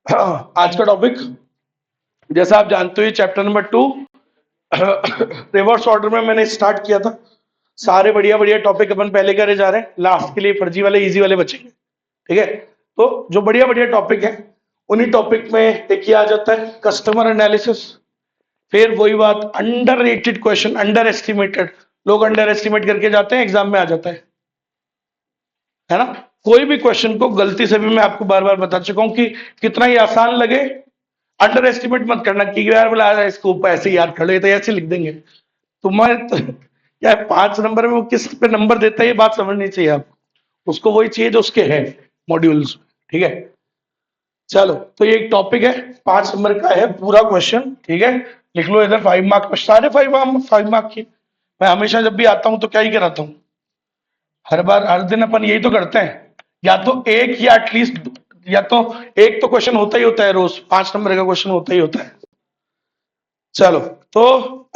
आज का टॉपिक जैसा आप जानते हो, ये चैप्टर नंबर 2 रिवर्स ऑर्डर में मैंने स्टार्ट किया था। सारे बढ़िया बढ़िया टॉपिक अपन पहले करे जा रहे हैं, लास्ट के लिए फर्जी वाले इजी वाले बचेंगे। ठीक है, तो जो बढ़िया बढ़िया टॉपिक है उन्हीं टॉपिक में एक ये आ जाता है कस्टमर एनालिसिस। फिर वही बात, under rated question, under estimated, लोग अंडर एस्टिमेट करके जाते हैं, एग्जाम में आ जाता है ना। कोई भी क्वेश्चन को गलती से भी, मैं आपको बार बार बता चुका हूं कि कितना ही आसान लगे, अंडर एस्टिमेट मत करना कि यार बोला इसको ऐसे याद कर लो, तो ऐसे लिख देंगे तुम्हारे तो, क्या 5 नंबर में वो किस पे नंबर देता है, ये बात समझनी चाहिए आपको। उसको वही चाहिए जो उसके है मॉड्यूल्स। ठीक है, चलो तो ये एक टॉपिक है, 5 नंबर का है पूरा क्वेश्चन। ठीक है, लिख लो इधर 5 मार्क, सारे 5 मार्क की। मैं हमेशा जब भी आता हूं तो क्या ही कराता हूँ, हर दिन अपन यही तो करते हैं, या तो एक या एटलीस्ट, या तो एक तो क्वेश्चन होता ही होता है रोज, 5 नंबर का क्वेश्चन होता ही होता है। चलो तो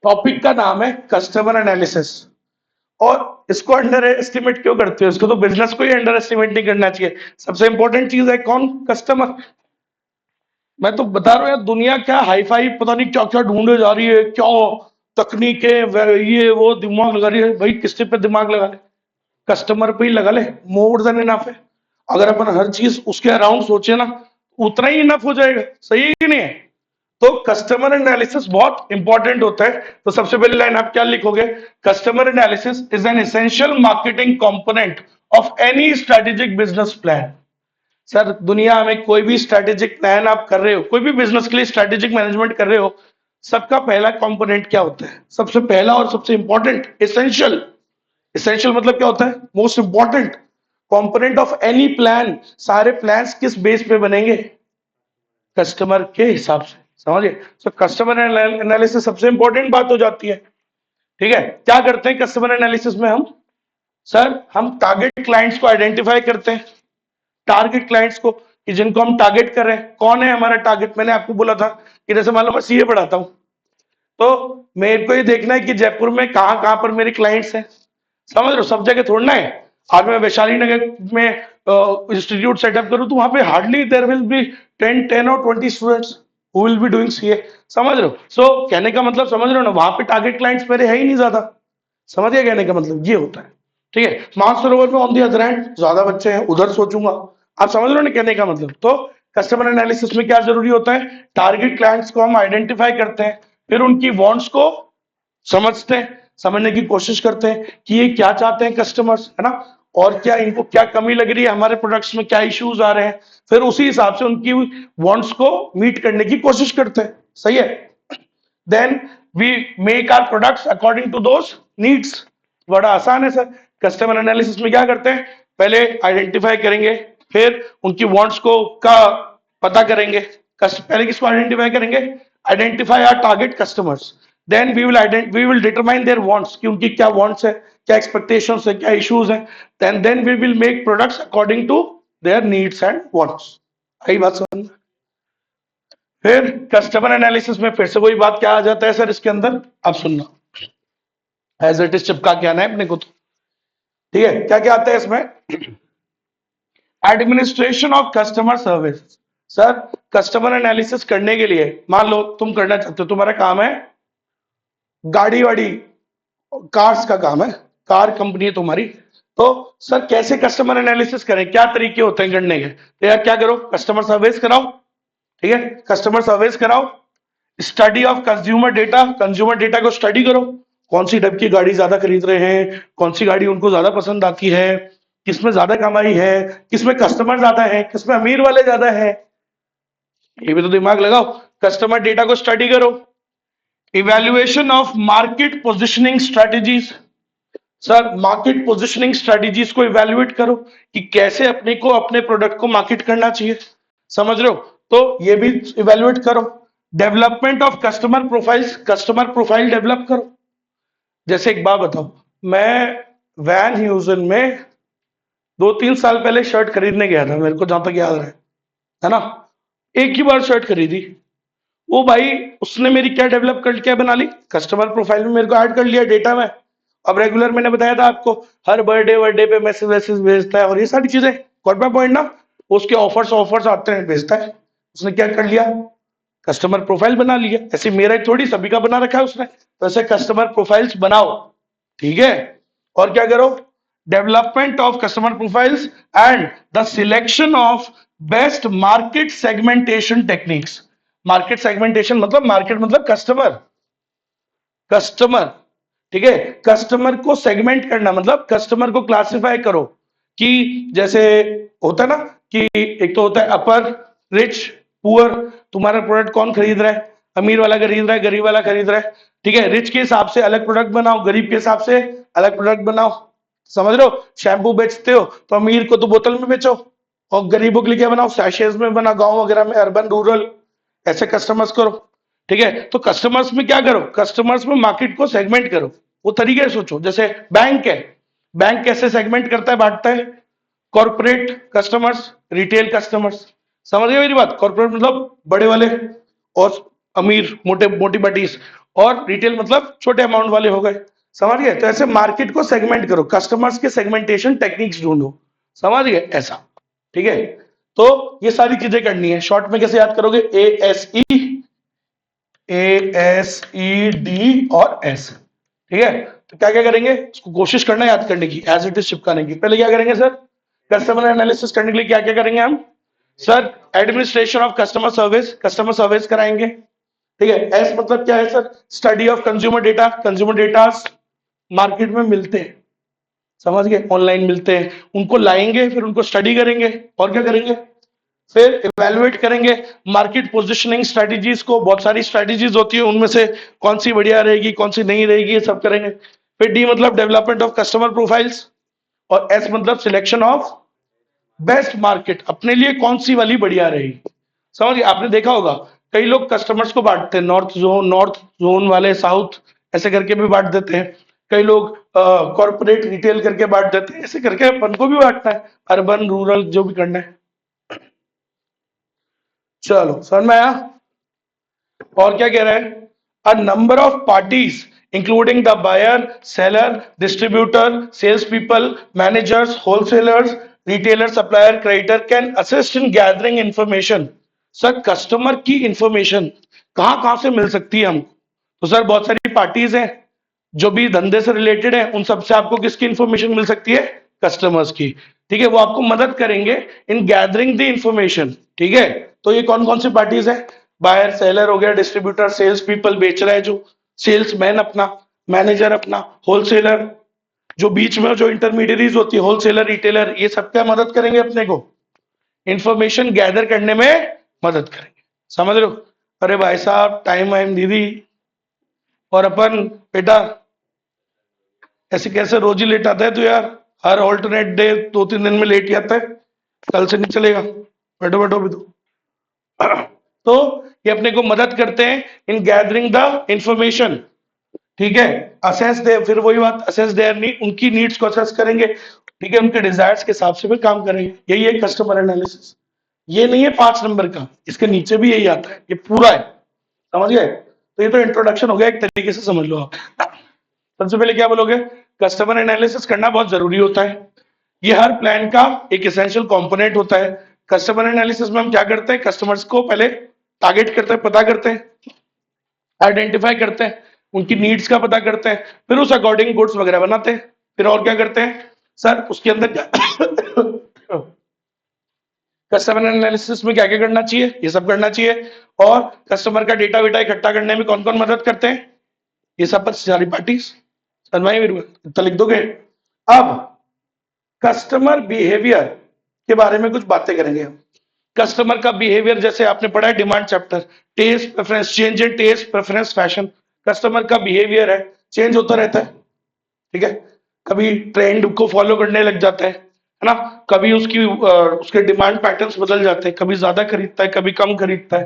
टॉपिक का नाम है कस्टमर एनालिसिस। और इसको अंडर एस्टिमेट क्यों करते हो, इसको तो बिजनेस को ही अंडर एस्टिमेट नहीं करना चाहिए। सबसे इंपॉर्टेंट चीज है कौन, कस्टमर। मैं तो बता रहा हूँ यार, दुनिया क्या हाई फाई पता नहीं क्या क्या ढूंढे जा रही है, क्या तकनीकें ये वो दिमाग लगा रही है। भाई किससे पे दिमाग लगा ले, कस्टमर पे ही लगा ले, मोर देन इनफ है। अगर अपन हर चीज उसके अराउंड सोचे ना, उतना ही इनफ हो जाएगा। सही है कि नहीं है। तो कस्टमर एनालिसिस बहुत इंपॉर्टेंट होता है। तो सबसे पहली लाइन आप क्या लिखोगे, customer analysis is an essential marketing component of any strategic business plan. Sir दुनिया में कोई भी स्ट्रेटेजिक प्लान आप कर रहे हो, कोई भी बिजनेस के लिए स्ट्रेटेजिक मैनेजमेंट कर रहे हो, सबका पहला कंपोनेंट क्या होता है, सबसे पहला और सबसे इंपॉर्टेंट, एसेंशियल। एसेंशियल मतलब क्या होता है, most important component of any plan. सारे प्लान्स किस बेस पे बनेंगे, कस्टमर के हिसाब से। समझिए, तो कस्टमर एनालिसिस सबसे इंपॉर्टेंट बात हो जाती है। ठीक है, क्या करते हैं कस्टमर एनालिसिस में हम, सर हम टारगेट क्लाइंट्स को आइडेंटिफाई करते हैं। टारगेट क्लाइंट्स को, कि जिनको हम टारगेट कर रहे हैं, कौन है हमारा टारगेट। मैंने आपको बोला था कि जैसे मान लो मैं सीए पढ़ाता हूं, तो मेरे को ये देखना है कि जयपुर में कहां कहां पर मेरे क्लाइंट्स हैं। समझ रहे हो, सब जगह थोड़ना है। आज मैं वैशाली नगर में इंस्टीट्यूट सेटअप करूं, तो वहां पे हार्डली देयर विल बी 10 और 20 students who will be doing CA. समझ रहे हो, सो कहने का मतलब समझ रहे हो ना, वहां पे टारगेट क्लाइंट्स मेरे है ही नहीं ज्यादा। समझ गए, कहने का मतलब ये होता है। ठीक है, मानसरोवर में ऑन दी अदर हैंड ज्यादा बच्चे हैं, उधर सोचूंगा। आप समझ रहे हो ना कहने का मतलब। तो कस्टमर एनालिसिस में क्या जरूरी होता है, टारगेट क्लाइंट्स को हम आइडेंटिफाई करते हैं, फिर उनकी वांट्स को समझते हैं, समझने की कोशिश करते हैं कि ये क्या चाहते हैं कस्टमर्स, है ना, और क्या इनको क्या कमी लग रही है हमारे प्रोडक्ट्स में, क्या इश्यूज आ रहे हैं। फिर उसी हिसाब से उनकी वांट्स को मीट करने की कोशिश करते हैं। सही है, then we make our products according to those needs. बड़ा आसान है सर। कस्टमर एनालिसिस में क्या करते हैं, पहले आइडेंटिफाई करेंगे, फिर उनकी वांट्स को का पता करेंगे। पहले किसको आइडेंटिफाई करेंगे, identify our target customers, then we will determine their wants, कि उनकी क्या वांट्स है, क्या एक्सपेक्टेशंस है, क्या इश्यूज है। Then we will make products according to their needs and wants. आई बात समझ। फिर कस्टमर एनालिसिस में फिर से वही बात, क्या आ जाता है सर इसके अंदर, आप सुनना, एज इट इज चिपका के आना है अपने को तो। ठीक है, क्या क्या आता है इसमें, administration of customer service. Sir customer analysis करने के लिए, मान लो तुम करना चाहते हो, तुम्हारा काम है गाड़ी वाड़ी, कार्स का काम है, कार कंपनी है तुम्हारी। तो सर कैसे कस्टमर एनालिसिस करें, क्या तरीके होते हैं करने के, तो यार क्या करो, कस्टमर सर्विस कराओ। ठीक है, कस्टमर सर्विस कराओ, स्टडी ऑफ कंज्यूमर डेटा को स्टडी करो। कौन सी टाइप की गाड़ी ज्यादा खरीद रहे हैं, कौन सी गाड़ी उनको ज्यादा पसंद आती है, किसमें ज्यादा कमाई है, किसमें कस्टमर ज्यादा है, किसमें अमीर वाले ज्यादा है, ये भी तो दिमाग लगाओ। कस्टमर डेटा को स्टडी करो, evaluation of market positioning strategies. Sir market positioning strategies को इवेल्युएट करो कि कैसे अपने को, अपने प्रोडक्ट को मार्केट करना चाहिए। समझ रहे हो, तो ये भी इवेल्युएट करो। Development of customer profiles, customer profile develop करो। जैसे एक बात बताओ, मैं वैन ह्यूजन में 2-3 साल पहले शर्ट खरीदने गया था, मेरे को जहां तक याद है ना, एक ही बार शर्ट खरीदी। वो भाई उसने मेरी क्या डेवलप कर, क्या बना ली, कस्टमर प्रोफाइल में मेरे को ऐड कर लिया डेटा में। अब रेगुलर मैंने बताया था आपको, हर बर्थडे पे मैसेज वैसेज भेजता है और ये सारी चीजें, गॉट माय पॉइंट ना। उसके ऑफर्स ऑफर्स आते हैं, भेजता है। उसने क्या कर लिया, कस्टमर प्रोफाइल बना लिया। ऐसे मेरा ही थोड़ी, सभी का बना रखा है उसने। तो ऐसे कस्टमर प्रोफाइल्स बनाओ, ठीक है। और क्या करो, development of customer profiles and the selection of best market segmentation techniques. Market segmentation मतलब, मार्केट मतलब कस्टमर, कस्टमर, ठीक है। कस्टमर को सेगमेंट करना मतलब कस्टमर को क्लासिफाई करो कि जैसे होता है ना कि एक तो होता है अपर, रिच, पुअर। तुम्हारा प्रोडक्ट कौन खरीद रहा है, अमीर वाला खरीद रहा है, गरीब वाला खरीद रहा है, ठीक है। रिच के हिसाब से अलग प्रोडक्ट बनाओ, गरीब के हिसाब से अलग प्रोडक्ट बनाओ। समझ रहे हो, शैम्पू बेचते हो तो अमीर को तो बोतल में बेचो, और गरीबों के लिए क्या बनाओ, सैशेज में बना, गांव वगैरह में, अर्बन रूरल, ऐसे कस्टमर्स करो, ठीक है। तो कस्टमर्स में क्या करो, कस्टमर्स में मार्केट को सेगमेंट करो। वो तरीके से सोचो, जैसे बैंक है, बैंक कैसे सेगमेंट करता है, बांटता है, कॉर्पोरेट कस्टमर्स, रिटेल कस्टमर्स। समझ गए मेरी बात, कॉर्पोरेट मतलब बड़े वाले और अमीर, मोटे मोटी बटीस, और रिटेल मतलब छोटे अमाउंट वाले हो गए। समझ गए, तो ऐसे मार्केट को सेगमेंट करो, कस्टमर्स के सेगमेंटेशन टेक्निक्स ढूंढो। समझ गए, ऐसा, ठीक है। तो ये सारी चीजें करनी है। शॉर्ट में कैसे याद करोगे, ASE, और एस, ठीक है। तो क्या क्या करेंगे, इसको कोशिश करना याद करने की, एज इट इज चिपकाने की। पहले क्या करेंगे सर, कस्टमर एनालिसिस करने के लिए क्या क्या करेंगे हम, sir administration of customer service, customer service कराएंगे, ठीक है। एस मतलब क्या है sir, study of consumer data, consumer data market में मिलते हैं, समझ गए, ऑनलाइन मिलते हैं, उनको लाएंगे, फिर उनको स्टडी करेंगे, और क्या करेंगे, फिर इवेलुएट करेंगे मार्केट पोजीशनिंग स्ट्रेटजीज को। बहुत सारी स्ट्रेटजीज होती है, उनमें से कौन सी बढ़िया रहेगी, कौन सी नहीं रहेगी, ये सब करेंगे। फिर डी मतलब डेवलपमेंट ऑफ कस्टमर प्रोफाइल्स, और एस मतलब सिलेक्शन ऑफ बेस्ट मार्केट, अपने लिए कौन सी वाली बढ़िया रहेगी। समझिए, आपने देखा होगा कई लोग कस्टमर्स को बांटते हैं, नॉर्थ जोन वाले, साउथ, ऐसे करके भी बांट देते हैं। कई लोग कॉर्पोरेट रिटेल करके बांट देते हैं, ऐसे करके अपन को भी बांटना है, अर्बन रूरल जो भी करना है। चलो समझ में आया। और क्या कह रहा है, a number of parties including the buyer, seller, distributor, sales people, managers, wholesalers, retailer, supplier, creditor can assist in gathering information. Sir customer की इंफॉर्मेशन कहां कहां से मिल सकती है हमको, तो सर बहुत सारी पार्टीज हैं जो भी धंधे से रिलेटेड है, उन सबसे आपको किसकी इंफॉर्मेशन मिल सकती है, कस्टमर्स की, ठीक है। वो आपको मदद करेंगे इन गैदरिंग द इंफॉर्मेशन, ठीक है। तो ये कौन कौन सी पार्टीज है, बायर, सेलर हो गया, डिस्ट्रीब्यूटर, सेल्स पीपल बेच रहा है जो, सेल्समैन अपना, मैनेजर अपना, होलसेलर, जो बीच में जो इंटरमीडियरीज होती है, होलसेलर, रिटेलर, ये सब क्या मदद करेंगे अपने को, इंफॉर्मेशन गैदर करने में मदद करेंगे। समझ रहे हो, अरे भाई साहब टाइम वाइम दीदी, और अपन बेटा ऐसे कैसे रोज ही लेट आता है तो यार, हर ऑल्टरनेट डे 2-3 दिन में लेट ही आता है, कल से नहीं चलेगा, बैठो बैठो भी तो ये अपने को मदद करते हैं इन गैदरिंग द इंफॉर्मेशन, ठीक है। असेस दे, फिर वही बात, असेस देयर नीड, उनकी नीड्स को असेस करेंगे, ठीक है, उनके डिजायर्स के हिसाब से फिर काम करेंगे। यही है कस्टमर एनालिसिस। ये नहीं है 5 नंबर का, इसके नीचे भी यही आता है, ये पूरा है, समझ गए। तो ये तो इंट्रोडक्शन हो गया, एक तरीके से समझ लो आप। सबसे पहले क्या बोलोगे, कस्टमर एनालिसिस करना बहुत जरूरी होता है, ये हर प्लान का एक एसेंशियल कंपोनेंट होता है। कस्टमर एनालिसिस में हम क्या करते हैं, कस्टमर्स को पहले टारगेट करते हैं, पता करते हैं, आइडेंटिफाई करते हैं, उनकी नीड्स का पता करते हैं, फिर उस अकॉर्डिंग गुड्स वगैरह बनाते हैं। फिर और क्या करते हैं सर, उसके अंदर क्या कस्टमर एनालिसिस में क्या क्या करना चाहिए, ये सब करना चाहिए। और कस्टमर का डेटा वेटा इकट्ठा करने में कौन कौन मदद करते हैं, ये सब पर सारी पार्टीज। सनमाई मेरे को इतना लिख दोगे। अब कस्टमर बिहेवियर के बारे में कुछ बातें करेंगे हम। कस्टमर का बिहेवियर जैसे आपने पढ़ा है demand chapter, test preference, change in test preference fashion. Customer का बिहेवियर है, चेंज होता रहता है, ठीक है। कभी ट्रेंड को फॉलो करने लग जाता है ना, कभी उसके डिमांड पैटर्न्स बदल जाते हैं, कभी ज्यादा खरीदता है, कभी कम खरीदता है।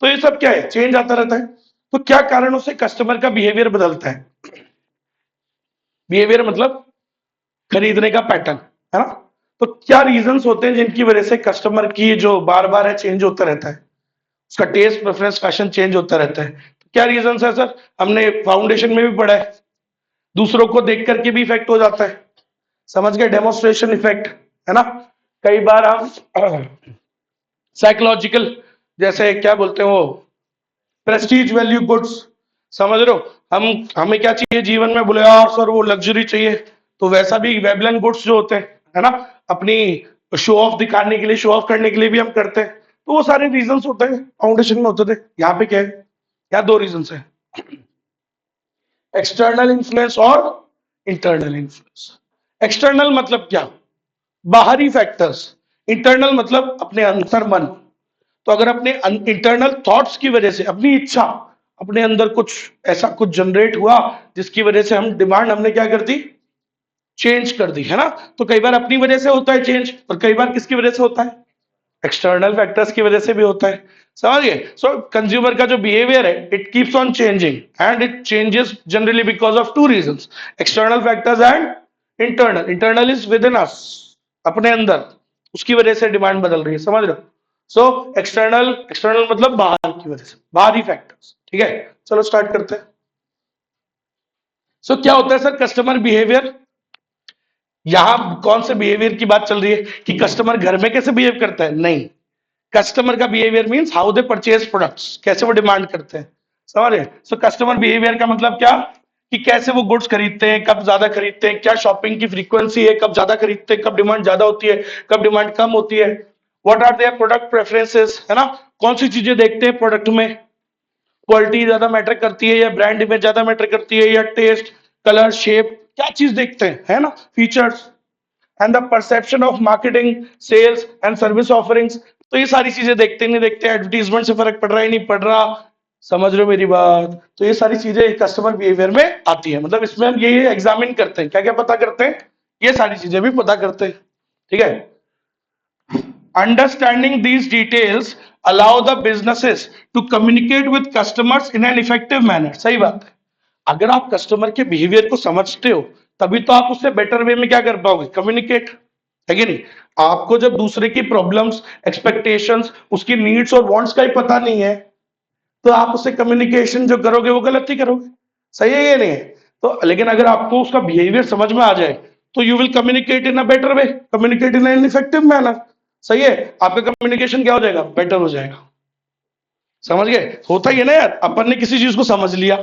तो ये सब क्या है, चेंज आता रहता है। तो क्या कारणों से कस्टमर का बिहेवियर बदलता है, बिहेवियर मतलब खरीदने का पैटर्न, है ना। तो क्या रीजंस होते हैं जिनकी वजह से कस्टमर की जो बार बार है चेंज होता रहता है, उसका टेस्ट प्रेफरेंस फैशन चेंज होता रहता है। तो क्या रीजंस है सर, हमने फाउंडेशन में भी पढ़ा है, दूसरों को देख करके भी इफेक्ट हो जाता है, समझ गए, डेमोन्स्ट्रेशन इफेक्ट, है ना। कई बार हम साइकोलॉजिकल, जैसे क्या बोलते हैं वो, प्रेस्टीज वैल्यू गुड्स, समझ रहे हो, हम हमें क्या चाहिए जीवन में, बोले यार सर वो लग्जरी चाहिए, तो वैसा भी वेबलन गुड्स जो होते हैं, है ना, अपनी शो ऑफ दिखाने के लिए, शो ऑफ करने के लिए भी हम करते हैं। तो वो सारे रीजंस होते हैं, फाउंडेशन में होते थे। यहाँ पे क्या है, यहाँ दो रीजंस है, एक्सटर्नल इन्फ्लुएंस और इंटरनल इन्फ्लुएंस। एक्सटर्नल मतलब क्या, बाहरी फैक्टर्स। इंटरनल मतलब अपने अंतर मन। तो अगर अपने इंटरनल थॉट्स की वजह से, अपनी इच्छा, अपने अंदर कुछ ऐसा कुछ जनरेट हुआ जिसकी वजह से हम डिमांड हमने क्या कर दी, चेंज कर दी, है ना। तो कई बार अपनी वजह से होता है चेंज, और कई बार किसकी वजह से होता है, एक्सटर्नल फैक्टर्स की वजह से भी होता है। समझ गए। सो कंज्यूमर का जो बिहेवियर है, it keeps on changing and it changes generally because of two reasons, external factors and internal. Internal is within us, अपने अंदर, उसकी वजह से डिमांड बदल रही है, समझ रहे हो। सो एक्सटर्नल, एक्सटर्नल मतलब बाहर की वजह से, बाहरी फैक्टर्स। ठीक है, चलो स्टार्ट करते हैं। सो क्या होता है सर कस्टमर बिहेवियर, यहां कौन से बिहेवियर की बात चल रही है कि कस्टमर घर में कैसे बिहेव करता है, नहीं। कस्टमर का behaviour means how they purchase products, कैसे वो डिमांड करते हैं, समझ रहे। सो कस्टमर बिहेवियर का मतलब क्या, कि कैसे वो गुड्स खरीदते हैं, कब ज्यादा खरीदते हैं, क्या शॉपिंग की फ्रीक्वेंसी है, कब ज्यादा खरीदते हैं, कब डिमांड ज्यादा होती है, कब डिमांड कम होती है, what are their product preferences, है ना, कौन सी चीजें देखते हैं प्रोडक्ट में, क्वालिटी ज्यादा मैटर करती है या ब्रांड इमेज ज्यादा मैटर करती है, या टेस्ट, कलर, शेप, क्या चीज देखते हैं, है ना, features and the perception of marketing, sales and service offerings. तो ये सारी चीजें देखते नहीं देखते, एडवर्टीजमेंट से फर्क पड़ रहा है नहीं पड़ रहा, समझ रहे हो मेरी बात। तो ये सारी चीजें कस्टमर बिहेवियर में आती है, मतलब इसमें हम ये एग्जामिन करते हैं, क्या क्या पता करते हैं, ये सारी चीजें भी पता करते हैं। ठीक है, understanding these details allow the businesses to communicate with customers in an effective manner. सही बात है, अगर आप कस्टमर के बिहेवियर को समझते हो, तभी तो आप उससे बेटर वे में क्या कर पाओगे, कम्युनिकेट, है कि नहीं। आपको जब दूसरे की प्रॉब्लम्स, एक्सपेक्टेशंस, उसकी नीड्स और वांट्स का ही पता नहीं है, तो आप उससे कम्युनिकेशन जो करोगे वो गलत ही करोगे। सही है ये नहीं है। तो लेकिन अगर आपको उसका बिहेवियर समझ में आ जाए, तो you will communicate in a better way, communicate in an effective manner. सही है, आपका कम्युनिकेशन क्या हो जाएगा, बेटर हो जाएगा। समझ गए, होता ही है ना यार, अपन ने किसी चीज को समझ लिया,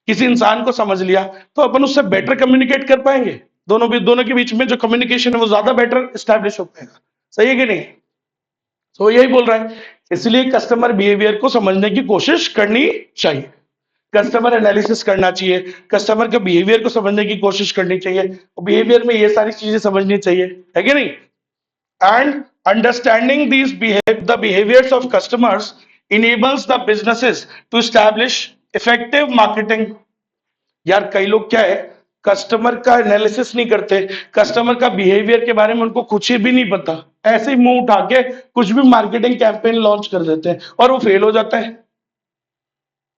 किसी इंसान को समझ लिया, तो अपन उससे बेटर कम्युनिकेट कर पाएंगे, दोनों के बीच में जो कम्युनिकेशन है वो ज्यादा बेटर स्टैब्लिश हो पाएगा। सही है कि नहीं। तो यही बोल रहा है, इसलिए कस्टमर बिहेवियर को समझने की कोशिश करनी चाहिए, कस्टमर एनालिसिस करना चाहिए, कस्टमर के बिहेवियर को समझने की कोशिश करनी चाहिए, और बिहेवियर में ये सारी चीजें समझनी चाहिए, है कि नहीं। And understanding these the behaviours of customers enables the businesses to establish effective marketing। यार कई लोग क्या है, कस्टमर का एनालिसिस नहीं करते, कस्टमर का बिहेवियर के बारे में उनको कुछ भी नहीं पता, ऐसे ही मुंह उठा के कुछ भी मार्केटिंग कैंपेन लॉन्च कर देते हैं और वो फेल हो जाता है,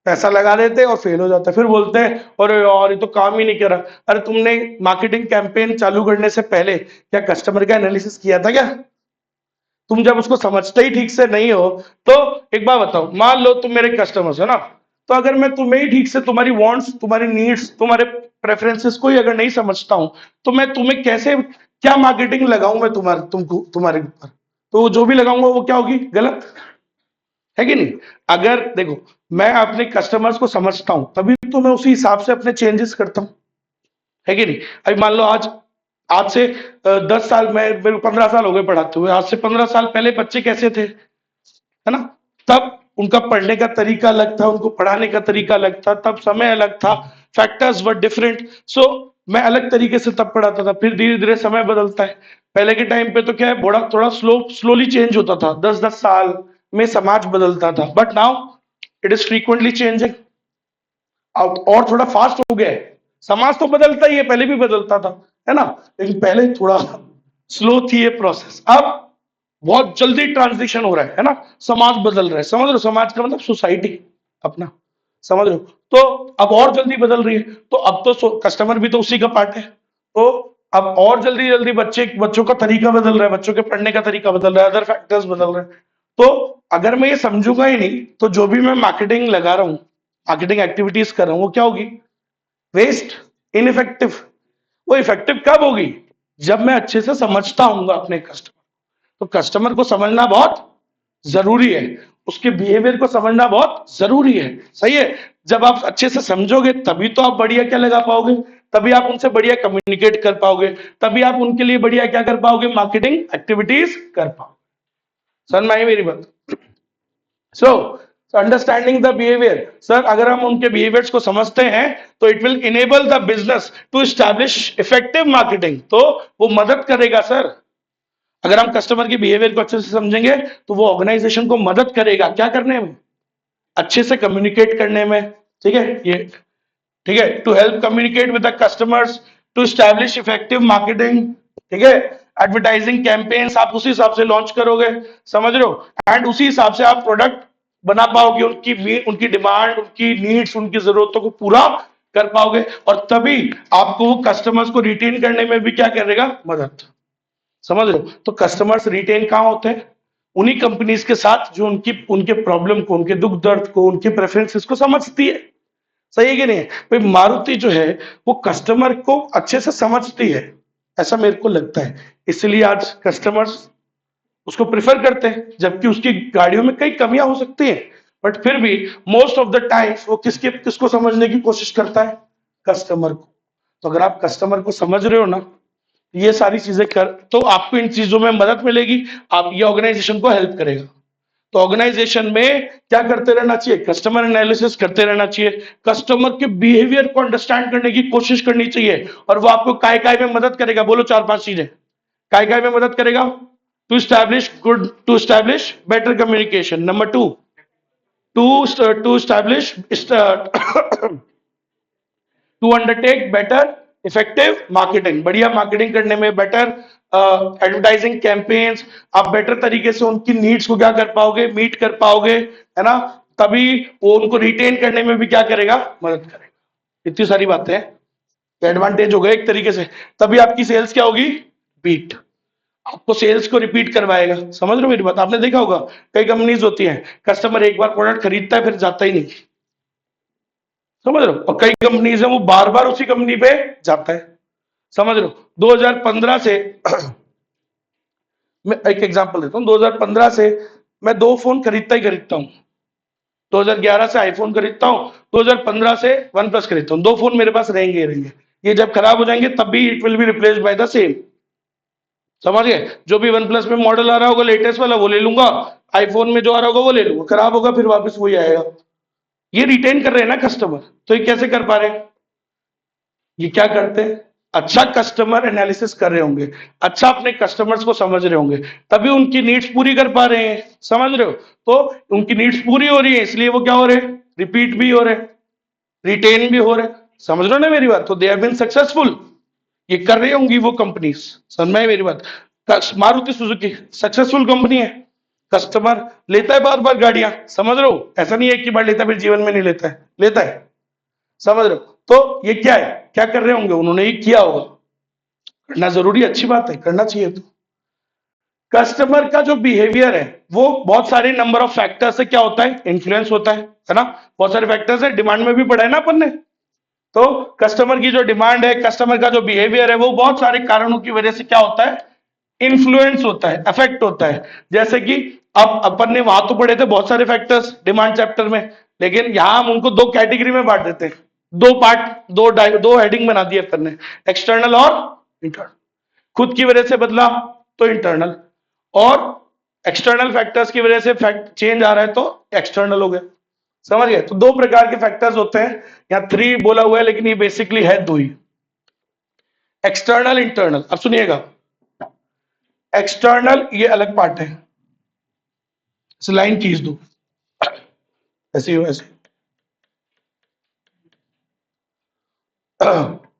पैसा लगा देते हैं और फेल हो जाता है, फिर बोलते हैं अरे यार ये तो काम ही नहीं कर रहा। अरे तुमने मार्केटिंग कैंपेन चालू करने से पहले क्या कस्टमर का एनालिसिस किया था क्या। तुम जब उसको समझते ही ठीक से नहीं हो, तो एक बात बताओ, मान लो तुम मेरे कस्टमर्स है ना, तो अगर मैं तुम्हें ही ठीक से तुम्हारी वांट्स, तुम्हारी नीड्स, तुम्हारे प्रेफरेंसेस को ही अगर नहीं समझता हूं, तो मैं तुम्हें कैसे, क्या मार्केटिंग लगाऊं मैं तुम्हारे ऊपर, तो जो भी लगाऊंगा वो क्या होगी, गलत, है कि नहीं। अगर देखो, मैं अपने कस्टमर्स को समझता हूं, तभी तो मैं उसी हिसाब से अपने चेंजेस करता हूं, है कि नहीं। अभी मान लो आज, आज से 10 साल, मैं मेरे को 15 साल हो गए पढ़ाते हुए, आज से 15 साल पहले बच्चे कैसे थे, है ना। तब उनका पढ़ने का तरीका अलग था, उनको पढ़ाने का तरीका अलग था, तब समय अलग था, फैक्टर्स वर डिफरेंट। सो मैं अलग तरीके से तब पढ़ाता था, फिर धीरे धीरे समय बदलता है। पहले के टाइम पे तो क्या है, बड़ा थोड़ा स्लोली चेंज होता था, 10-10 साल में समाज बदलता था, but now it is frequently changing, और थोड़ा फास्ट हो गया है। समाज तो बदलता ही है, पहले भी बदलता था, है ना, लेकिन पहले थोड़ा स्लो थी ये प्रोसेस, अब बहुत जल्दी ट्रांजिशन हो रहा है ना, समाज बदल रहा है, समझ रहे हो, समाज का मतलब सोसाइटी अपना, समझ रहे हो। तो अब और जल्दी बदल रही है, तो अब तो कस्टमर भी तो उसी का पार्ट है, तो अब और जल्दी जल्दी बच्चों का तरीका बदल रहा है, बच्चों के पढ़ने का तरीका बदल रहा है, अदर फैक्टर्स बदल रहे हैं। तो अगर मैं ये समझूंगा ही नहीं, तो जो भी मैं मार्केटिंग लगा रहा हूँ, मार्केटिंग एक्टिविटीज कर रहा हूँ, वो क्या होगी, वेस्ट, इनइफेक्टिव। वो इफेक्टिव कब होगी, जब मैं अच्छे से समझता हूँ अपने कस्टमर, तो कस्टमर को समझना बहुत जरूरी है, उसके बिहेवियर को समझना बहुत जरूरी है। सही है, जब आप अच्छे से समझोगे तभी तो आप बढ़िया क्या लगा पाओगे, तभी आप उनसे बढ़िया कम्युनिकेट कर पाओगे, तभी आप उनके लिए बढ़िया क्या कर पाओगे, मार्केटिंग एक्टिविटीज कर पाओगे। समझ में आई मेरी बात? So understanding the behaviour, sir अगर हम उनके बिहेवियर्स को समझते हैं तो it will enable the business to establish effective marketing, तो वो मदद करेगा सर। अगर हम कस्टमर के बिहेवियर को अच्छे से समझेंगे तो वो ऑर्गेनाइजेशन को मदद करेगा क्या करने में, अच्छे से कम्युनिकेट करने में। ठीक है, ये ठीक है, to help communicate with the customers, to establish effective marketing. ठीक है, एडवर्टाइजिंग कैंपेन्स आप उसी हिसाब से लॉन्च करोगे, समझ रहे हो, एंड उसी हिसाब से आप प्रोडक्ट बना पाओगे, उनकी डिमांड, उनकी नीड्स, उनकी जरूरतों को पूरा कर पाओगे, और तभी आपको कस्टमर्स को रिटेन करने में भी क्या करेगा, मदद। समझ रहे हो, तो कस्टमर्स रिटेन कहां होते हैं, उन्हीं कंपनीज के साथ जो उनके प्रॉब्लम को, उनके दुख दर्द को, उनके प्रेफरेंसेस को समझती है। सही है कि नहीं? भाई मारुति जो है वो कस्टमर को अच्छे से समझती है, ऐसा मेरे को लगता है, इसलिए आज कस्टमर्स उसको प्रेफर करते हैं, जबकि उसकी गाड़ियों में कई कमियां हो सकती हैं, बट फिर भी मोस्ट ऑफ द टाइम्स वो किसको समझने की कोशिश करता है, कस्टमर को। तो अगर आप कस्टमर को समझ रहे हो ना, ये सारी चीजें कर, तो आपको इन चीजों में मदद मिलेगी, आप ये ऑर्गेनाइजेशन को हेल्प करेगा। तो ऑर्गेनाइजेशन में क्या करते रहना चाहिए, कस्टमर एनालिसिस करते रहना चाहिए, कस्टमर के बिहेवियर को अंडरस्टैंड करने की कोशिश करनी चाहिए, और वो आपको काय काय में मदद करेगा, बोलो 4-5 चीजें काय काय में मदद करेगा, to establish better communication, number 2 to establish to undertake better effective marketing, बढ़िया मार्केटिंग करने में, बेटर एडवर्टाइजिंग कैंपेन्स, आप बेटर तरीके से उनकी नीड्स को क्या कर पाओगे, मीट कर पाओगे, है ना, तभी वो उनको रिटेन करने में भी क्या करेगा, मदद करेगा। इतनी सारी बातें एडवांटेज हो गए एक तरीके से, तभी आपकी सेल्स क्या होगी, बीट, आपको सेल्स को रिपीट करवाएगा। समझ रहे हो मेरी बात? आपने देखा होगा कई कंपनीज होती हैं, कस्टमर एक बार प्रोडक्ट खरीदता है फिर जाता ही नहीं, समझ रहे हो, और कई कंपनीज है वो बार बार उसी कंपनी पे जाता है। समझ रहे हो, 2015 से मैं एक एग्जांपल देता हूं, 2015 से मैं 2 फोन खरीदता हूं, 2011 से आईफोन खरीदता हूं, 2015 से वन प्लस खरीदता हूं, 2 फोन मेरे पास रहेंगे ही रहेंगे, ये जब खराब हो जाएंगे तब भी it will be replaced by the same. समझ गए, जो भी वन प्लस में मॉडल आ रहा होगा लेटेस्ट वाला वो ले लूंगा, आईफोन में जो आ रहा होगा वो ले लूंगा, खराब होगा फिर वापस वही आएगा। ये रिटेन कर रहे हैं ना कस्टमर, तो ये कैसे कर पा रहे हैं, ये क्या करते हैं, अच्छा कस्टमर एनालिसिस कर रहे होंगे, अच्छा अपने कस्टमर्स को समझ रहे होंगे, तभी उनकी नीड्स पूरी कर पा रहे हैं। समझ रहे हो, तो उनकी नीड्स पूरी हो रही है, इसलिए वो क्या हो रहे हैं, रिपीट भी हो रहे, रिटेन भी हो रहे। समझ रहे हो ना मेरी बात? तो दे हैव बीन सक्सेसफुल, ये कर रही होंगी वो कंपनीज। समझ में आई मेरी बात? मारुति सुजुकी सक्सेसफुल कंपनी है, कस्टमर लेता है बार बार गाड़ियां। समझ रहे हो, ऐसा नहीं है एक ही बार लेता है फिर जीवन में नहीं लेता है, लेता है। समझ रहे हो, तो ये क्या है, क्या कर रहे होंगे उन्होंने, ये किया होगा, करना जरूरी, अच्छी बात है, करना चाहिए। तो कस्टमर का जो बिहेवियर है वो बहुत सारे नंबर ऑफ फैक्टर से क्या होता है, इन्फ्लुएंस होता है ना, बहुत सारे फैक्टर्स है, डिमांड में भी पढ़ा है ना अपन ने। तो कस्टमर की जो डिमांड है, कस्टमर का जो बिहेवियर है, वो बहुत सारे कारणों की वजह से क्या होता है, इन्फ्लुएंस होता है, अफेक्ट होता है। जैसे कि अब अपन ने वहां तो पढ़े थे बहुत सारे फैक्टर्स डिमांड चैप्टर में, लेकिन यहां हम उनको 2 कैटेगरी में बांट देते हैं, 2 पार्ट, 2 हेडिंग बना दिए अपन ने, एक्सटर्नल और इंटरनल। खुद की वजह से बदला तो इंटरनल, और एक्सटर्नल फैक्टर्स की वजह से फैक्ट चेंज आ रहा है तो एक्सटर्नल हो गया। समझ गए, तो 2 प्रकार के फैक्टर्स होते हैं, यहां 3 बोला हुआ है लेकिन ये बेसिकली है 2 ही, एक्सटर्नल इंटरनल। अब सुनिएगा, एक्सटर्नल ये अलग पार्ट है, इस लाइन खींच दो, ऐसे हो ऐसे।